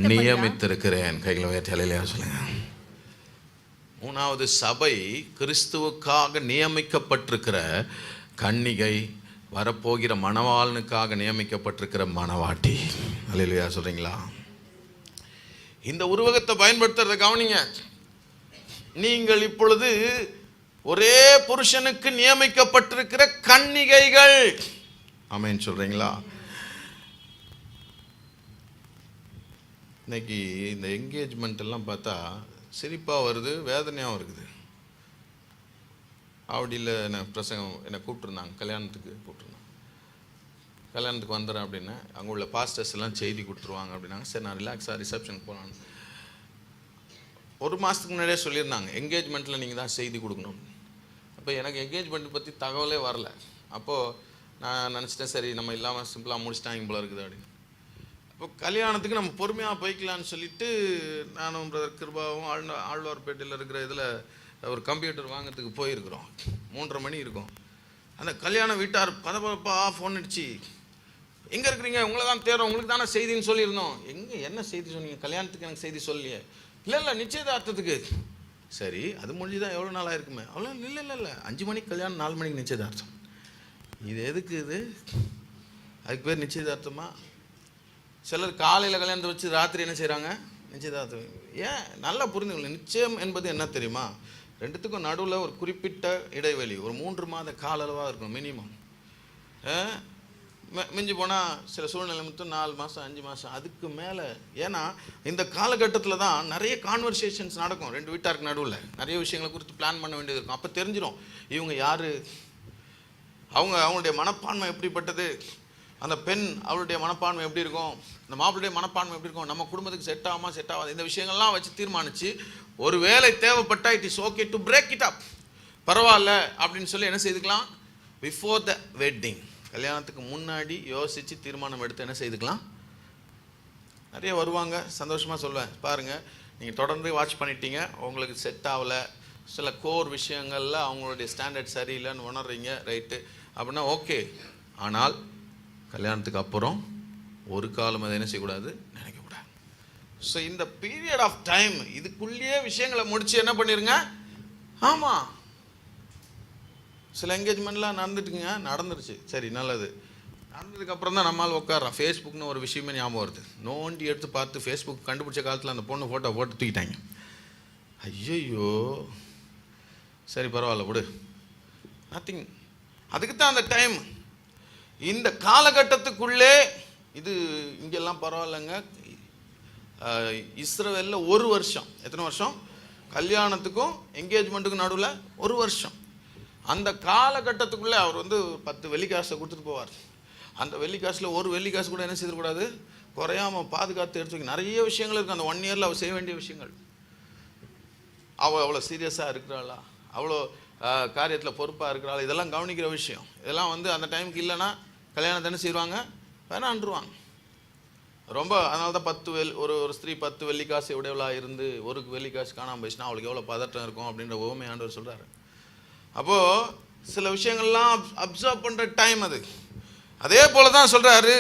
நியமித்திருக்கிறேன். கைகளை உயர்த்தி அல்லேலூயா சொல்லுங்க. 3வது, சபை கிறிஸ்துவுக்காக நியமிக்கப்பட்டிருக்கிற கன்னிகை, வரப்போகிற மணவாளனுக்காக நியமிக்கப்பட்டிருக்கிற மணவாட்டி. அல்லேலூயா சொல்றீங்களா? இந்த உருவகத்தை பயன்படுத்துறத கவனிங்க. நீங்கள் இப்பொழுது ஒரே புருஷனுக்கு நியமிக்கப்பட்டிருக்கிற கன்னிகைகள். ஆமென் சொல்றீங்களா? இன்னைக்கு இந்த என்கேஜ்மெண்ட் எல்லாம் பார்த்தா சிரிப்பாக வருது, வேதனையாகவும் இருக்குது. ஆவடியில் என்னை கூப்பிட்டுருந்தாங்க, கல்யாணத்துக்கு வந்துடுறேன் அப்படின்னு. அங்கே உள்ள பாஸ்டர்ஸ் எல்லாம் செய்தி கொடுத்துருவாங்க அப்படின்னாங்க. சரி நான் ரிலாக்ஸாக ரிசப்ஷனுக்கு போகலான்னு 1 மாதத்துக்கு முன்னாடியே சொல்லியிருந்தாங்க, என்கேஜ்மெண்ட்டில் நீங்கள் தான் செய்தி கொடுக்கணும். அப்போ எனக்கு என்கேஜ்மெண்ட் பற்றி தகவலே வரல. அப்போது நான் நினச்சிட்டேன், சரி நம்ம இல்லாமல் சிம்பிளாக முடிச்சிட்டாங்க போல இருக்குது அப்படின்னு. இப்போ கல்யாணத்துக்கு நம்ம பொறுமையாக போய்க்கலான்னு சொல்லிட்டு நானும் பிரதர் கிருபாவும் ஆழ்வார்பேட்டையில் இருக்கிற இதில் ஒரு கம்ப்யூட்டர் வாங்கிறதுக்கு போயிருக்கிறோம். 3:30 மணி இருக்கும். அந்த கல்யாண வீட்டார் பதப்பா ஃபோன் அடிச்சு, எங்கே இருக்கிறீங்க, உங்களை தான் தேடுறோம், உங்களுக்கு தானே செய்தின்னு சொல்லியிருந்தோம். என்ன செய்தி சொன்னீங்க? கல்யாணத்துக்கு எனக்கு செய்தி சொல்லலையே. இல்லை நிச்சயதார்த்தத்துக்கு. சரி அது முடிஞ்சுதான் எவ்வளோ நாள் ஆயிருக்குமே. அவ்வளோ இல்லை 5 மணிக்கு கல்யாணம், 4 மணிக்கு நிச்சயதார்த்தம். இது எதுக்கு? அதுக்கு பேர் நிச்சயதார்த்தமா? சிலர் காலையில் கல்யாணத்தை வச்சு ராத்திரி என்ன செய்கிறாங்க? நிச்சயதார்த்தம். ஏன்? நல்லா புரிந்துக்கணும். நிச்சயம் என்பது என்ன தெரியுமா? 2த்துக்கும் நடுவில் ஒரு குறிப்பிட்ட இடைவெளி, ஒரு 3 மாத கால அளவாக இருக்கணும் மினிமம். மிஞ்சி போனால் சில சூழ்நிலை மட்டும் 4 மாதம் 5 மாதம் அதுக்கு மேலே. ஏன்னா இந்த காலகட்டத்தில் தான் நிறைய கான்வர்சேஷன்ஸ் நடக்கும் 2 வீட்டாருக்கு நடுவில். நிறைய விஷயங்களை குறித்து பிளான் பண்ண வேண்டியது இருக்கும். அப்போ தெரிஞ்சிடும் இவங்க யார், அவங்களுடைய மனப்பான்மை எப்படிப்பட்டது, அந்த பெண் அவளுடைய மனப்பான்மை எப்படி இருக்கும், அந்த மாப்பிள்ளைய மனப்பான்மை எப்படி இருக்கும், நம்ம குடும்பத்துக்கு செட் ஆகாது, இந்த விஷயங்கள்லாம் வச்சு தீர்மானித்து ஒரு வேலை தேவைப்பட்டா it is okay to break it up, பரவாயில்ல அப்படின்னு சொல்லி என்ன செய்துக்கலாம்? பிஃபோர் த வெட்டிங், கல்யாணத்துக்கு முன்னாடி யோசித்து தீர்மானம் எடுத்து என்ன செய்துக்கலாம்? நிறைய வருவாங்க, சந்தோஷமாக சொல்வேன், பாருங்கள் நீங்கள் தொடர்ந்து வாட்ச் பண்ணிட்டீங்க, உங்களுக்கு செட் ஆகலை, சில கோர் விஷயங்களில் அவங்களுடைய ஸ்டாண்டர்ட் சரியில்லைன்னு உணர்றீங்க, ரைட்டு அப்படின்னா ஓகே. ஆனால் கல்யாணத்துக்கு அப்புறம் ஒரு காலம் அதை என்ன செய்யக்கூடாது? நினைக்கக்கூடாது. ஸோ இந்த பீரியட் ஆஃப் டைம் இதுக்குள்ளேயே விஷயங்களை முடிச்சு என்ன பண்ணிருங்க. ஆமாம், சில என்கேஜ்மெண்ட்லாம் நடந்துருச்சு, சரி நல்லது. நடந்ததுக்கப்புறம் தான் நம்மளால் உட்காரோம். ஃபேஸ்புக்னு ஒரு விஷயமே ஞாபகம் வருது. நோண்டி எடுத்து பார்த்து ஃபேஸ்புக் கண்டுபிடிச்ச காலத்தில் அந்த பொண்ணு ஃபோட்டோ போட்டு தூக்கிட்டாங்க. ஐயோ சரி பரவாயில்ல விடு, நத்திங். அதுக்கு தான் அந்த டைம். இந்த காலகட்டத்துக்குள்ளே இது இங்கெல்லாம் பரவாயில்லைங்க. இஸ்ரவேலில் 1 வருஷம், எத்தனை வருஷம்? கல்யாணத்துக்கும் என்கேஜ்மெண்ட்டுக்கும் நடுவில் 1 வருஷம். அந்த காலகட்டத்துக்குள்ளே அவர் 10 வெள்ளிக்காசை கொடுத்துட்டு போவார். அந்த வெள்ளிக்காசில் ஒரு வெள்ளிக்காசு கூட என்ன செய்யக்கூடாது? குறையாமல் பாதுகாத்து எடுத்து வைக்க. நிறைய விஷயங்கள் இருக்குது அந்த 1 இயரில் அவர் செய்ய வேண்டிய விஷயங்கள். அவள் அவ்வளோ சீரியஸாக இருக்கிறாளா, அவ்வளோ காரியத்தில் பொறுப்பாக இருக்கிறாள், இதெல்லாம் கவனிக்கிற விஷயம். இதெல்லாம் அந்த டைமுக்கு இல்லைன்னா கல்யாணத்தை என்ன செய்வாங்க? வேணான்றுவாங்க. ரொம்ப அதனால தான் ஒரு ஸ்திரீ 10 வெள்ளிக்காசு உடையவளாக இருந்து 1 வெள்ளிக்காசு காணாமல் போயிடுச்சுன்னா அவளுக்கு எவ்வளோ பதட்டம் இருக்கும் அப்படின்ற ஓமை ஆண்டவர் சொல்கிறாரு. அப்போது சில விஷயங்கள்லாம் அப்சர்வ் பண்ணுற டைம் அது. அதே போல தான் சொல்கிறாரு,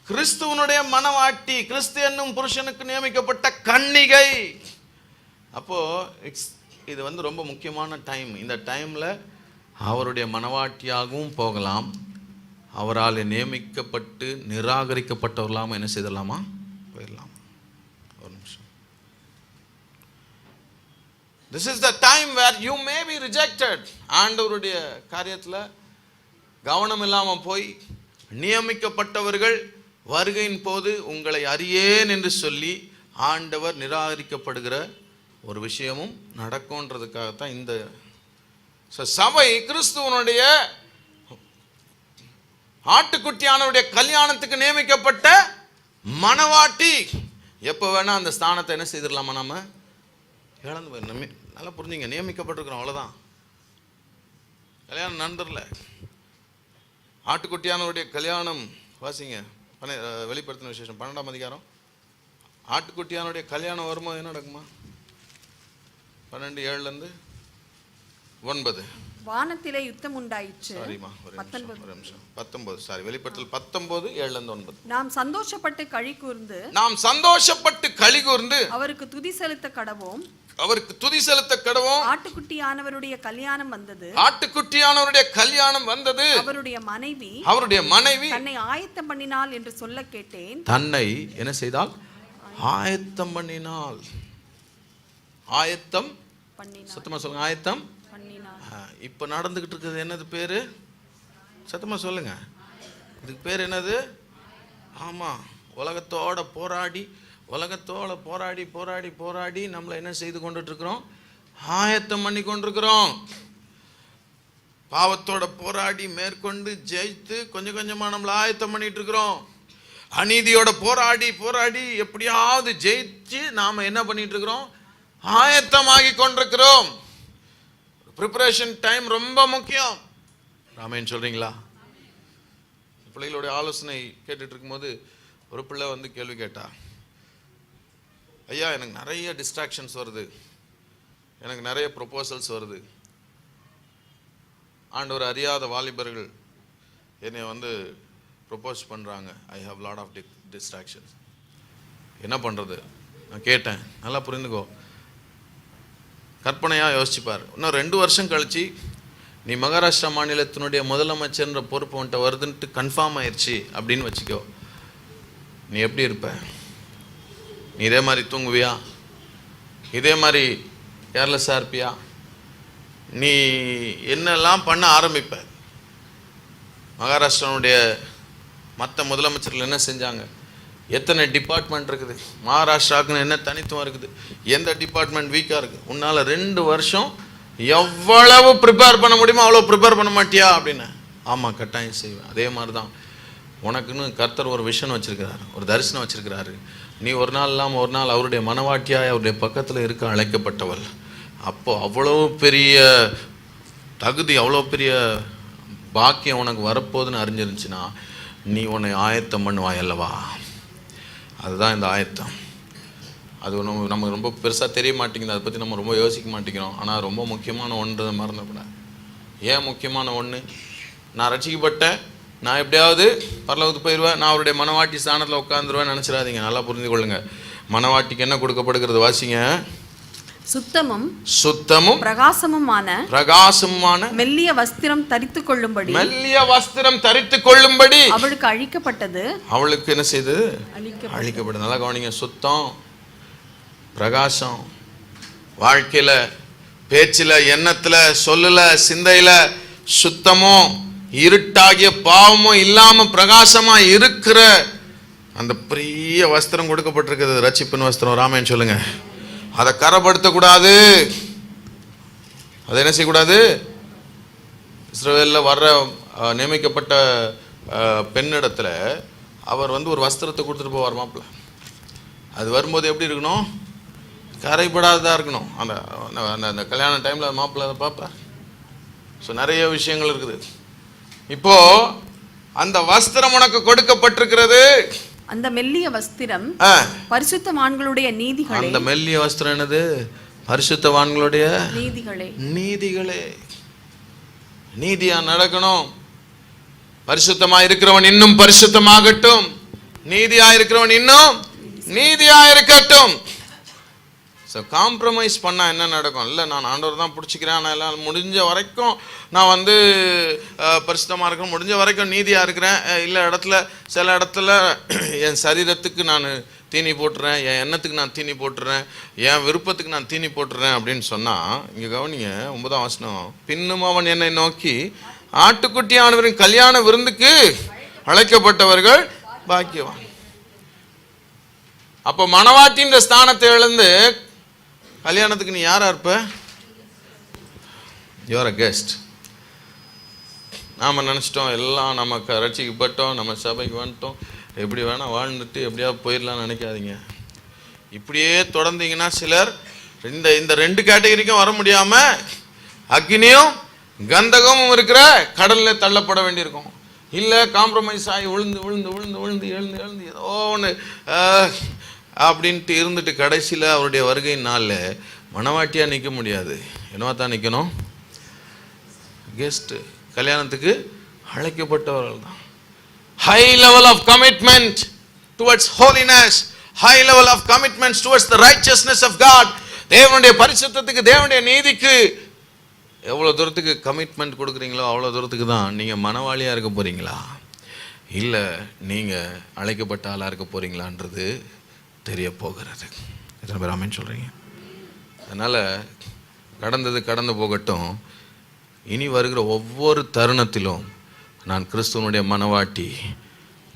கிறிஸ்துவனுடைய மனவாட்டி, கிறிஸ்து என்னும் புருஷனுக்கு நியமிக்கப்பட்ட கன்னிகை. அப்போது இது ரொம்ப முக்கியமான டைம். இந்த டைமில் அவருடைய மனவாட்டியாகவும் போகலாம், அவரால் நியமிக்கப்பட்டு நிராகரிக்கப்பட்டவர்களாமல் என்ன செய்தலாமா? போயிடலாம். ஒரு நிமிஷம். This is the time where you may be rejected. ஆண்டவருடைய காரியத்தில் கவனம் இல்லாமல் போய் நியமிக்கப்பட்டவர்கள் வருகையின் போது உங்களை அறியேன் என்று சொல்லி ஆண்டவர் நிராகரிக்கப்படுகிற ஒரு விஷயமும் நடக்கும்ன்றதுக்காகத்தான் இந்த சபை கிறிஸ்துவனுடைய ஆட்டுக்குட்டியானவருடைய கல்யாணத்துக்கு நியமிக்கப்பட்ட மனவாட்டி. எப்போ வேணா அந்த ஸ்தானத்தை என்ன செய்திடலாமா? நம்ம இழந்து போயிடணும். நல்லா புரிஞ்சுங்க, நியமிக்கப்பட்டிருக்கிறோம், அவ்வளோதான். கல்யாணம் நடந்துடல. ஆட்டுக்குட்டியானவருடைய கல்யாணம் வாசிங்க, வெளிப்படுத்தின விசேஷம் 12ஆம் அதிகாரம். ஆட்டுக்குட்டியானுடைய கல்யாணம் வரும்போது என்ன நடக்குமா? 12:7-9. வானத்திலே யுத்தம் உண்டாயிற்று. ஒரு நிமிஷம். 19 சாரி, வெளிப்படுத்தல் 19:7-9. நாம் சந்தோஷப்பட்டு களி கூர்ந்து அவருக்கு துதி செலுத்த கடவோம். ஆட்டுக்குட்டியானவருடைய கல்யாணம் வந்தது. அவருடைய மனைவி தன்னை ஆயத்தம் பண்ணினாள் என்று சொல்ல கேட்டேன். தன்னை என்ன செய்தால்? ஆயத்தம் பண்ணினாள். ஆயத்தம் பண்ணினாள். சத்தமா சொல்லுங்க, ஆயத்தம் பண்ணினாள். இப்ப நடந்துகிட்டு இருக்குது என்னது பேரு? சத்தமா சொல்லுங்க, இதுக்கு பேர் என்னது? ஆமா, உலகத்தோட போராடி நம்மளை என்ன செய்து கொண்டுட்டு இருக்கிறோம்? ஆயத்தம் பண்ணி கொண்டிருக்கிறோம். பாவத்தோட போராடி மேற்கொண்டு ஜெயித்து கொஞ்சம் கொஞ்சமா நம்மளை ஆயத்தம் பண்ணிட்டு இருக்கிறோம். அநீதியோட போராடி எப்படியாவது ஜெயிச்சு நாம என்ன பண்ணிட்டு இருக்கிறோம்? ஆயத்தமாகி கொண்டிருக்கிறோம். ப்ரிப்பரேஷன் டைம் ரொம்ப முக்கியம். ராமேன் சொல்றீங்களா? பிள்ளைகளுடைய ஆலோசனை கேட்டுட்டு இருக்கும்போது ஒரு பிள்ளை வந்து கேள்வி கேட்டா, ஐயா எனக்கு நிறைய டிஸ்ட்ராக்ஷன்ஸ் வருது, எனக்கு நிறைய ப்ரொபோசல்ஸ் வருது, ஆண்டவர் அறியாத வாலிபர்கள் என்னை வந்து ப்ரொபோஸ் பண்ணுறாங்க, I have lot of distractions, என்ன பண்ணுறது? நான் கேட்டேன், நல்லா புரிந்துக்கோ, கற்பனையாக யோசிச்சுப்பார். இன்னும் 2 வருஷம் கழிச்சு நீ மகாராஷ்டிரா மாநிலத்தினுடைய முதலமைச்சர்ன்ற பொறுப்பு வந்துட்ட வருதுன்ட்டு கன்ஃபார்ம் ஆயிடுச்சு அப்படின்னு வச்சுக்கோ, நீ எப்படி இருப்ப? நீ இதே மாதிரி தூங்குவியா? இதே மாதிரி கேர்லெஸ்ஸாக இருப்பியா? நீ என்னெல்லாம் பண்ண ஆரம்பிப்ப? மகாராஷ்டிராவுடைய மற்ற முதலமைச்சர்கள் என்ன செஞ்சாங்க? எத்தனை டிபார்ட்மெண்ட் இருக்குது? மகாராஷ்டிராவுக்குன்னு என்ன தனித்துவம் இருக்குது? எந்த டிபார்ட்மெண்ட் வீக்காக இருக்குது? உன்னால் 2 வருஷம் எவ்வளவு ப்ரிப்பேர் பண்ண முடியுமோ அவ்வளோ ப்ரிப்பேர் பண்ண மாட்டியா அப்படின்னு. ஆமாம், கட்டாயம் செய்வேன். அதே மாதிரி தான் உனக்குன்னு கர்த்தர் ஒரு விஷன் வச்சிருக்கிறாரு, ஒரு தரிசனம் வச்சிருக்கிறாரு. நீ ஒரு நாள் இல்லாமல் ஒரு நாள் அவருடைய மனவாட்டியாய் அவருடைய பக்கத்தில் இருக்க அழைக்கப்பட்டவள். அப்போ அவ்வளோ பெரிய தகுதி, அவ்வளோ பெரிய பாக்கியம் உனக்கு வரப்போகுதுன்னு அறிஞ்சிருந்துச்சுன்னா நீ உன்னை ஆயத்தம் பண்ணுவாய் அல்லவா? அதுதான் இந்த ஆயத்தம். அது நமக்கு ரொம்ப பெருசாக தெரிய மாட்டேங்குது, அதை பற்றி நம்ம ரொம்ப யோசிக்க மாட்டேங்கிறோம். ஆனால் ரொம்ப முக்கியமான ஒன்று மறந்துக்கூடாது. ஏன் முக்கியமான ஒன்று? நான் ரட்சிக்கப்பட்டேன், நான் எப்படியாவது பரலோகத்துக்கு போயிடுவேன், நான் அவருடைய மனவாட்டி ஸ்தானத்தில் உட்காந்துருவேன் நினச்சிடாதீங்க. நல்லா புரிந்து கொள்ளுங்க. மனவாட்டிக்கு என்ன கொடுக்கப்படுகிறது? வாசிங்க. சுத்தமும் பிரகாசமுமான மெல்லிய வஸ்திரம் தரித்துக் கொள்ளும்படி அவளுக்கு அழிக்கப்பட்டது. அவளுக்கு என்ன செய்தது? அழிக்கப்பட்டது. நல்லா கவனிங்க. சுத்தம், பிரகாசம், வாழ்க்கையில, பேச்சில, எண்ணத்துல, சொல்லல, சிந்தையில சுத்தமும் இருட்டாகிய பாவமும் இல்லாம பிரகாசமா இருக்கிற அந்த பெரிய வஸ்திரம் கொடுக்கப்பட்டிருக்கிறது. ரட்சிப்பின் வஸ்திரம். ராமேன் சொல்லுங்க. அதை கரைப்படுத்தக்கூடாது. அதை என்ன செய்யக்கூடாது? இஸ்ரவேலில் வர்ற நியமிக்கப்பட்ட பெண்ணிடத்துல அவர் வந்து ஒரு வஸ்திரத்தை கொடுத்துட்டு போவார் மாப்பிள்ள. அது வரும்போது எப்படி இருக்கணும்? கரைப்படாததாக இருக்கணும். அந்த அந்த கல்யாண டைமில் மாப்பிள்ள அதை பார்ப்பார். ஸோ நிறைய விஷயங்கள் இருக்குது. இப்போ அந்த வஸ்திரம் உனக்கு கொடுக்கப்பட்டிருக்கிறது. அந்த மெல்லிய வஸ்திரம் பரிசுத்தவான்களுடைய நீதிகளே. அந்த மெல்லிய வஸ்திரம் என்னது? பரிசுத்தவான்களுடைய நீதிகளே. நீதியா நடக்கணும். பரிசுத்தமா இருக்கிறவன் இன்னும் பரிசுத்தமாகட்டும், நீதியா இருக்கிறவன் இன்னும் நீதியா இருக்கட்டும். ஸோ காம்ப்ரமைஸ் பண்ணால் என்ன நடக்கும்? இல்லை, நான் ஆண்டவர் தான் பிடிச்சிக்கிறேன், நான் எல்லாம் முடிஞ்ச வரைக்கும் நான் வந்து பரிசுத்தமாக இருக்கேன், முடிஞ்ச வரைக்கும் நீதியாக இருக்கிறேன். இல்லை சில இடத்துல என் சரீரத்துக்கு நான் தீனி போட்டுறேன், என் எண்ணத்துக்கு நான் தீனி போட்டுறேன், என் விருப்பத்துக்கு நான் தீனி போட்டுறேன் அப்படின்னு சொன்னால், இங்கே கவனிங்க 9ஆம் வசனம். பின்னும் அவன் என்னை நோக்கி, ஆட்டுக்குட்டியானவரின் கல்யாண விருந்துக்கு அழைக்கப்பட்டவர்கள் பாக்கியவான். அப்போ மணவாட்டின்ற ஸ்தானத்தை இழந்து கல்யாணத்துக்கு நீ யாரா இருப்ப? You are a guest. நாம் நினச்சிட்டோம் எல்லாம் நமக்கு ரட்சிக்கப்பட்டோம், நம்ம சபைக்கு வந்துட்டோம், எப்படி வேணால் வாழ்ந்துட்டு எப்படியாவது போயிடலாம்னு நினைக்காதீங்க. இப்படியே தொடர்ந்தீங்கன்னா சிலர் இந்த 2 கேட்டகரிக்கும் வர முடியாம அக்னியும் கந்தகமும் இருக்கிற கடல்ல தள்ளப்பட வேண்டியிருக்கும். இல்லை காம்ப்ரமைஸ் ஆகி எழுந்து ஏதோ ஒன்று அப்படின்ட்டு இருந்துட்டு கடைசியில் அவருடைய வருகை நாளில் மணவாட்டியாக நிற்க முடியாது. என்னவா தான் நிற்கணும்? கெஸ்ட்டு, கல்யாணத்துக்கு அழைக்கப்பட்டவர்கள் தான். High level of commitment towards holiness, high level of commitment towards the righteousness of God. தேவனுடைய பரிசுத்தத்துக்கு, தேவனுடைய நீதிக்கு எவ்வளோ தூரத்துக்கு கமிட்மெண்ட் கொடுக்குறீங்களோ அவ்வளோ தூரத்துக்கு தான் நீங்கள் மனவாளியாக இருக்க போகிறீங்களா, இல்லை நீங்கள் அழைக்கப்பட்ட ஆளாக இருக்க போகிறீங்களான்றது தெரிய போகிறது. எத்தனை பேர் ஆமென் சொல்கிறீங்க? அதனால் கடந்து போகட்டும். இனி வருகிற ஒவ்வொரு தருணத்திலும் நான் கிறிஸ்துவனுடைய மனவாட்டி,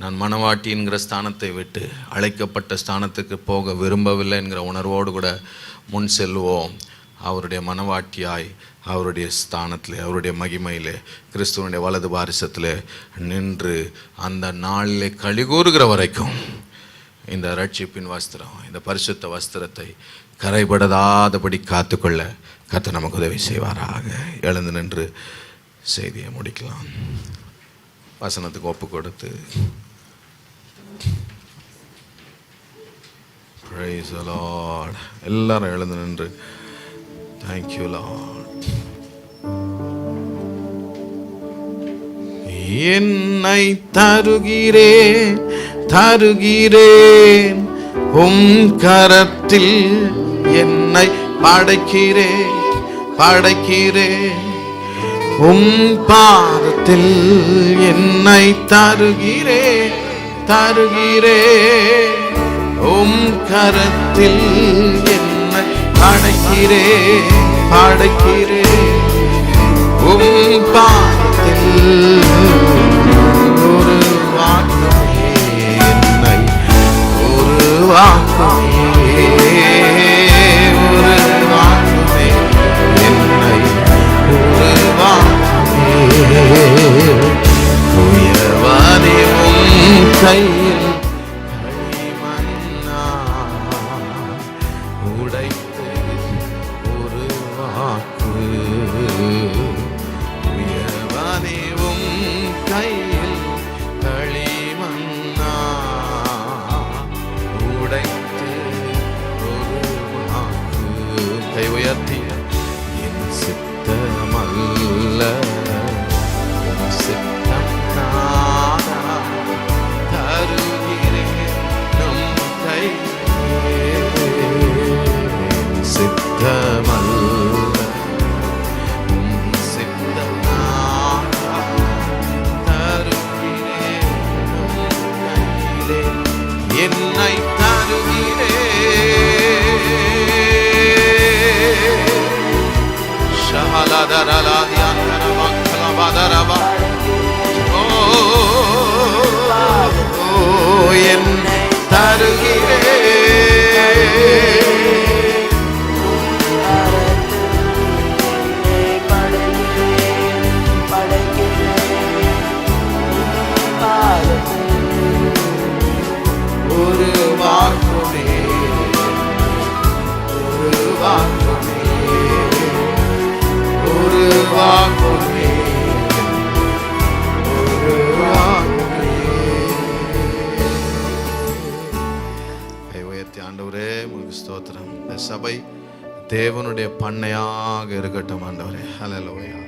நான் மனவாட்டிங்கிற ஸ்தானத்தை விட்டு அழைக்கப்பட்ட ஸ்தானத்துக்கு போக விரும்பவில்லை என்கிற உணர்வோடு கூட முன் செல்வோம். அவருடைய மனவாட்டியாய் அவருடைய ஸ்தானத்தில், அவருடைய மகிமையில், கிறிஸ்துவனுடைய வலது பாரிசத்தில் நின்று அந்த நாளிலே கலிகூறுகிற வரைக்கும் இந்த ரட்சிப்பின் வஸ்திரம், இந்த பரிசுத்த வஸ்திரத்தை கரைபடாதபடி காத்துக்கொள்ள கர்த்தர் நமக்கு உதவி செய்வாராக. எழுந்து நின்று செய்தியை முடிக்கலாம். வசனத்துக்கு ஒப்பு கொடுத்து Praise the Lord. எல்லாரும் எழுந்து நின்று Thank you Lord. என்னை தருகிறேன் உம் கரத்தில், என்னை படைக்கிறேன் உம் பாதத்தில், என்னை தருகிறேன் உம் கரத்தில், என்னை படைக்கிறேன் உம் பாதத்தில். ஒரு வாக்குமே என்னை உருவாக்குமே, ஒரு வாக்குமே என்னை உருவாக்குமே. உயர்வானே உம் கையில் களிமண்ணா உடைத்து உருவாக்கு. உயர்வானே உம் கையில் களிமண்ணா உடைத்து உருவாக்கு. கை உயர்த்தி என் சித்தமல்ல உம் சித்தம் நானா தருகிறேன் நம் கையிலே. சித்தமல்ல உம் சித்தம் நானா தருகிறேன் நம் கையிலே. என்னை என்னை தருகிறேன் ஒரு வாக்குமே, ஒரு வாக்குமே, ஒரு வாக்குமே, ஒரு வாக்குமே. கை உயர்த்தி ஆண்டவரே உங்களுக்கு ஸ்தோத்திரம். இந்த சபை தேவனுடைய பண்ணையாக இருக்கட்டும் ஆண்டவரே. ஹல்லேலூயா.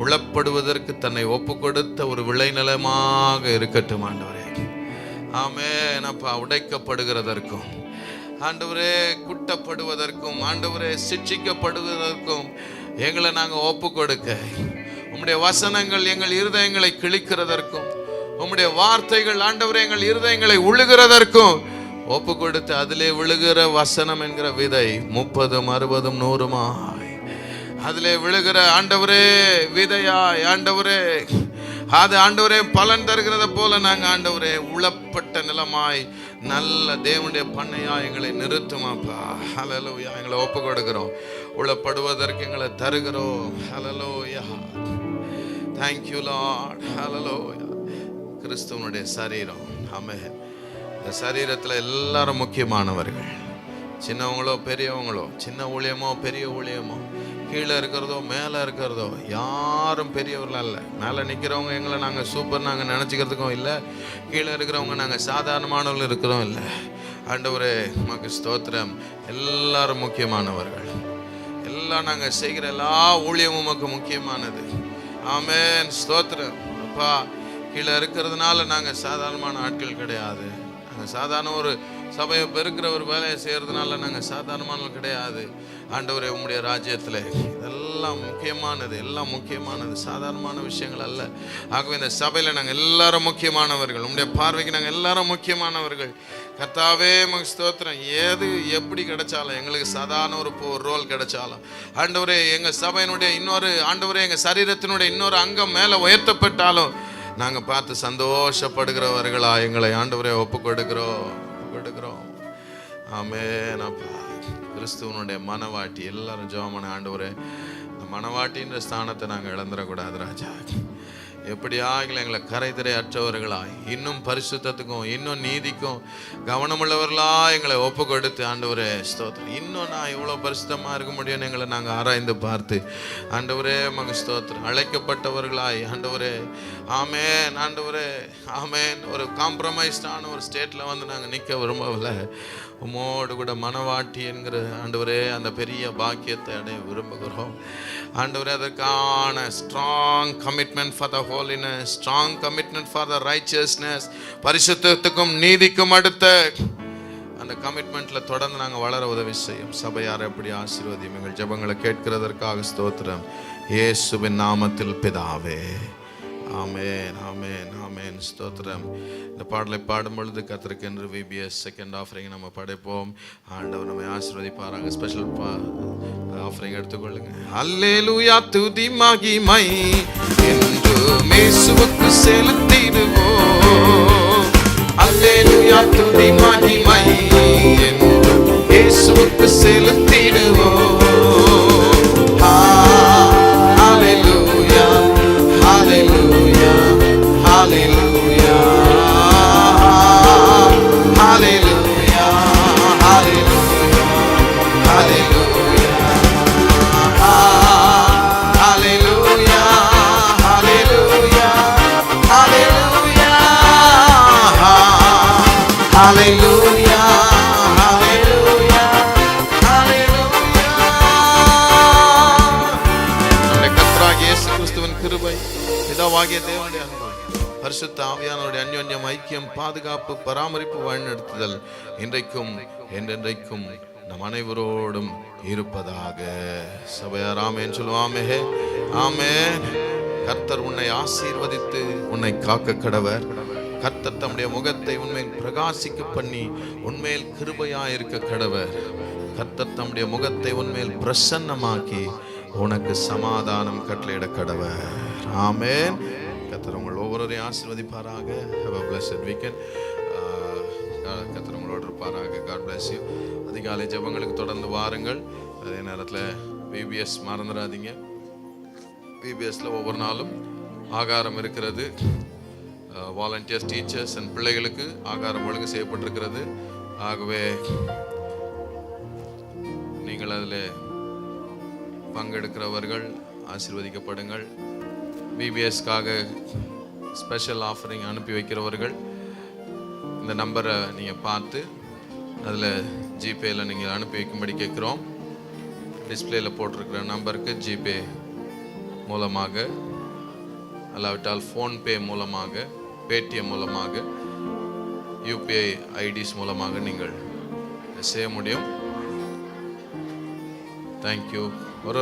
உளப்படுவதற்கு தன்னை ஒப்பு கொடுத்த ஒரு விளைநிலமாக இருக்கட்டும் ஆண்டவரே. ஆமென் அப்பா. உடைக்கப்படுகிறதற்கும் ஆண்டவரே, குட்டப்படுவதற்கும் ஆண்டவரே, சிட்சிக்கப்படுவதற்கும் எங்களை நாங்கள் ஒப்பு கொடுக்க, உம்முடைய வசனங்கள் எங்கள் இருதயங்களை கிழிக்கிறதற்கும், உம்முடைய வார்த்தைகள் ஆண்டவரே எங்கள் இருதயங்களை உழுகிறதற்கும் ஒப்பு கொடுத்து, அதிலே விழுகிற வசனம் என்கிற விதை 30, 60, 100 அதிலே விழுகிற ஆண்டவரே விதையாய் ஆண்டவரே, அது ஆண்டவரே பலன் தருகிறத போல நாங்கள் ஆண்டவரே உளப்பட்ட நிலமாய் நல்ல தேவனுடைய பண்ணையா எங்களை நிறுத்துமாப்பா. ஹல்லேலூயா. எங்களை ஒப்பு கொடுக்கிறோம், உளப்படுவதற்கு எங்களை தருகிறோம். ஹல்லேலூயா. Thank you lord. ஹல்லேலூயா. கிறிஸ்துவனுடைய சரீரம். ஆமென். இந்த சரீரத்தில் எல்லாரும் முக்கியமானவர்கள். சின்னவங்களோ பெரியவங்களோ, சின்ன ஊழியமோ பெரிய ஊழியமோ, கீழே இருக்கிறதோ மேலே இருக்கிறதோ, யாரும் பெரியவர்களாம் இல்லை. மேலே நிற்கிறவங்க எங்களை நாங்கள் சூப்பர் நாங்கள் நினச்சிக்கிறதுக்கும் இல்லை, கீழே இருக்கிறவங்க நாங்கள் சாதாரணமானவர்கள் இருக்கிறோம் இல்லை. ஆண்டவரே உமக்கு ஸ்தோத்திரம். எல்லாரும் முக்கியமானவர்கள். எல்லாம் நாங்கள் செய்கிற எல்லா ஊழியமும் உமக்கு முக்கியமானது. ஆமென், ஸ்தோத்திரம். அப்பா, கீழே இருக்கிறதுனால நாங்கள் சாதாரணமான ஆட்கள் கிடையாது. நாங்கள் சாதாரண ஒரு சபையை பெருக்கிற ஒரு வேலையை செய்கிறதுனால நாங்கள் சாதாரணமானவர்கள் கிடையாது. ஆண்டவரே, உம்முடைய ராஜ்யத்தில் இதெல்லாம் முக்கியமானது, எல்லாம் முக்கியமானது, சாதாரணமான விஷயங்கள் அல்ல. ஆகவே இந்த சபையில் நாங்கள் எல்லாரும் முக்கியமானவர்கள். உம்முடைய பார்வைக்கு நாங்கள் எல்லாரும் முக்கியமானவர்கள். கர்த்தாவே உமக்கு ஸ்தோத்திரம். ஏது எப்படி கிடைச்சாலும், எங்களுக்கு சாதாரண ஒரு ரோல் கிடைச்சாலும், ஆண்டவரே எங்கள் சபையினுடைய இன்னொரு, ஆண்டவரே எங்கள் சரீரத்தினுடைய இன்னொரு அங்கம் மேலே உயர்த்தப்பட்டாலும் நாங்கள் பார்த்து சந்தோஷப்படுகிறவர்களா எங்களை ஆண்டவரே ஒப்பு கொடுக்கிறோம். ஆமென். அப்பா, கிறிஸ்துவனுடைய மனவாட்டி எல்லாரும் ஜெபமான ஆண்டவரே, இந்த மனவாட்டின்ற ஸ்தானத்தை நாங்கள் இழந்துடக்கூடாது ராஜா. எப்படியாக எங்களை கரைதிரை அற்றவர்களாய் இன்னும் பரிசுத்தத்துக்கும் இன்னும் நீதிக்கும் கவனமுள்ளவர்களாக எங்களை ஒப்பு கொடுத்து ஆண்டவரே ஸ்தோத்திரம். இன்னும் நான் இவ்வளோ பரிசுத்தமாக இருக்க முடியும்னு எங்களை நாங்கள் ஆராய்ந்து பார்த்து ஆண்டவரே மக ஸ்தோத்திரம். அழைக்கப்பட்டவர்களாய் ஆண்டவரே, ஆமென் ஆண்டவரே, ஆமென். ஒரு காம்ப்ரமைஸ்டான ஒரு ஸ்டேட்டில் வந்து நாங்கள் நிற்க விரும்பவில்லை. உம்மோடு கூட மனவாட்டி என்கிற ஆண்டவரே அந்த பெரிய பாக்கியத்தை அடைய விரும்புகிறோம் ஆண்டவரே. அதற்கான strong commitment for the holiness, strong commitment for the righteousness, பரிசுத்தத்துக்கும் நீதிக்கும் அடுத்த அந்த கமிட்மெண்ட்ல தொடர்ந்து நாங்கள் வளர உதவி செய்யும். சபையார் எப்படி ஆசீர்வதியும். எங்கள் ஜெபங்களை கேட்கிறதற்காக ஸ்தோத்திரம். இயேசுவின் நாமத்தில் பிதாவே, ஆமென், ஆமென், ஆமென். ஸ்தோத்திரம். இந்த பாடலை பாடும் பொழுது கர்த்தருக்கென்று VBS செகண்ட் ஆஃபரிங் நம்ம படைப்போம். ஆண்டவர் நம்மை ஆசீர்வதிப்பாராங்க. ஸ்பெஷல் ஆஃபரிங் எடுத்துக்கொள்ளுங்க. அல்லேலூயா, துதி மகிமை என்றும் இயேசுவுக்கு செலுத்திடுவோம். அல்லேலூயா, துதி மகிமை என்றும் இயேசுவுக்கு செலுத்திடுவோம். தேவனுடைய அன்பு, பரிசுத்த ஆவியானவருடைய அன்யோன்யம், ஐக்கியம், பாதுகாப்பு, பராமரிப்பு, வழிநடத்துதல் இன்றைக்கும் என்றென்றைக்கும் நம் அனைவரோடும் இருப்பதாக. சபையார் ஆமென் சொல்லுவாமே. ஆமென். கர்த்தர் உன்னை ஆசீர்வதித்து உன்னை காக்க கடவர். கர்த்தர் தம்முடைய முகத்தை உன்மேல் பிரகாசிக்க பண்ணி உன்மேல் கிருபையாயிருக்க கடவர். கர்த்தர் தம்முடைய முகத்தை உன்மேல் பிரசன்னமாக்கி உனக்கு சமாதானம் கட்டளையிட கடவர். ஆமென். கர்த்தர் உங்கள் ஒவ்வொருவரையும் ஆசீர்வதிப்பாராக. Have a blessed weekend. கர்த்தர் உங்களோடு இருப்பாராக. God bless you. அதிகாலை ஜெபங்களுக்கு தொடர்ந்து வாருங்கள். அதே நேரத்தில் VBS மறந்துடாதீங்க. VBSல ஒவ்வொரு நாளும் ஆகாரம் இருக்கிறது. வாலண்டியர்ஸ், டீச்சர்ஸ் அண்ட் பிள்ளைகளுக்கு ஆகாரம் ஒழுங்கு செய்யப்பட்டிருக்கிறது. ஆகவே நீங்கள் அதில் பங்கெடுக்கிறவர்கள் ஆசீர்வதிக்கப்படுங்கள். VBSக்காக ஸ்பெஷல் ஆஃபரிங் அனுப்பி வைக்கிறவர்கள் இந்த நம்பரை நீங்கள் பார்த்து அதில் ஜிபேயில் நீங்கள் அனுப்பி வைக்கும்படி கேட்குறோம். டிஸ்பிளேயில் போட்டிருக்கிற நம்பருக்கு ஜிபே மூலமாக, அல்லாவிட்டால் ஃபோன்பே மூலமாக, பேடிஎம் மூலமாக, UPI ஐடிஸ் மூலமாக நீங்கள் செய்ய முடியும். தேங்க்யூ. ஒரு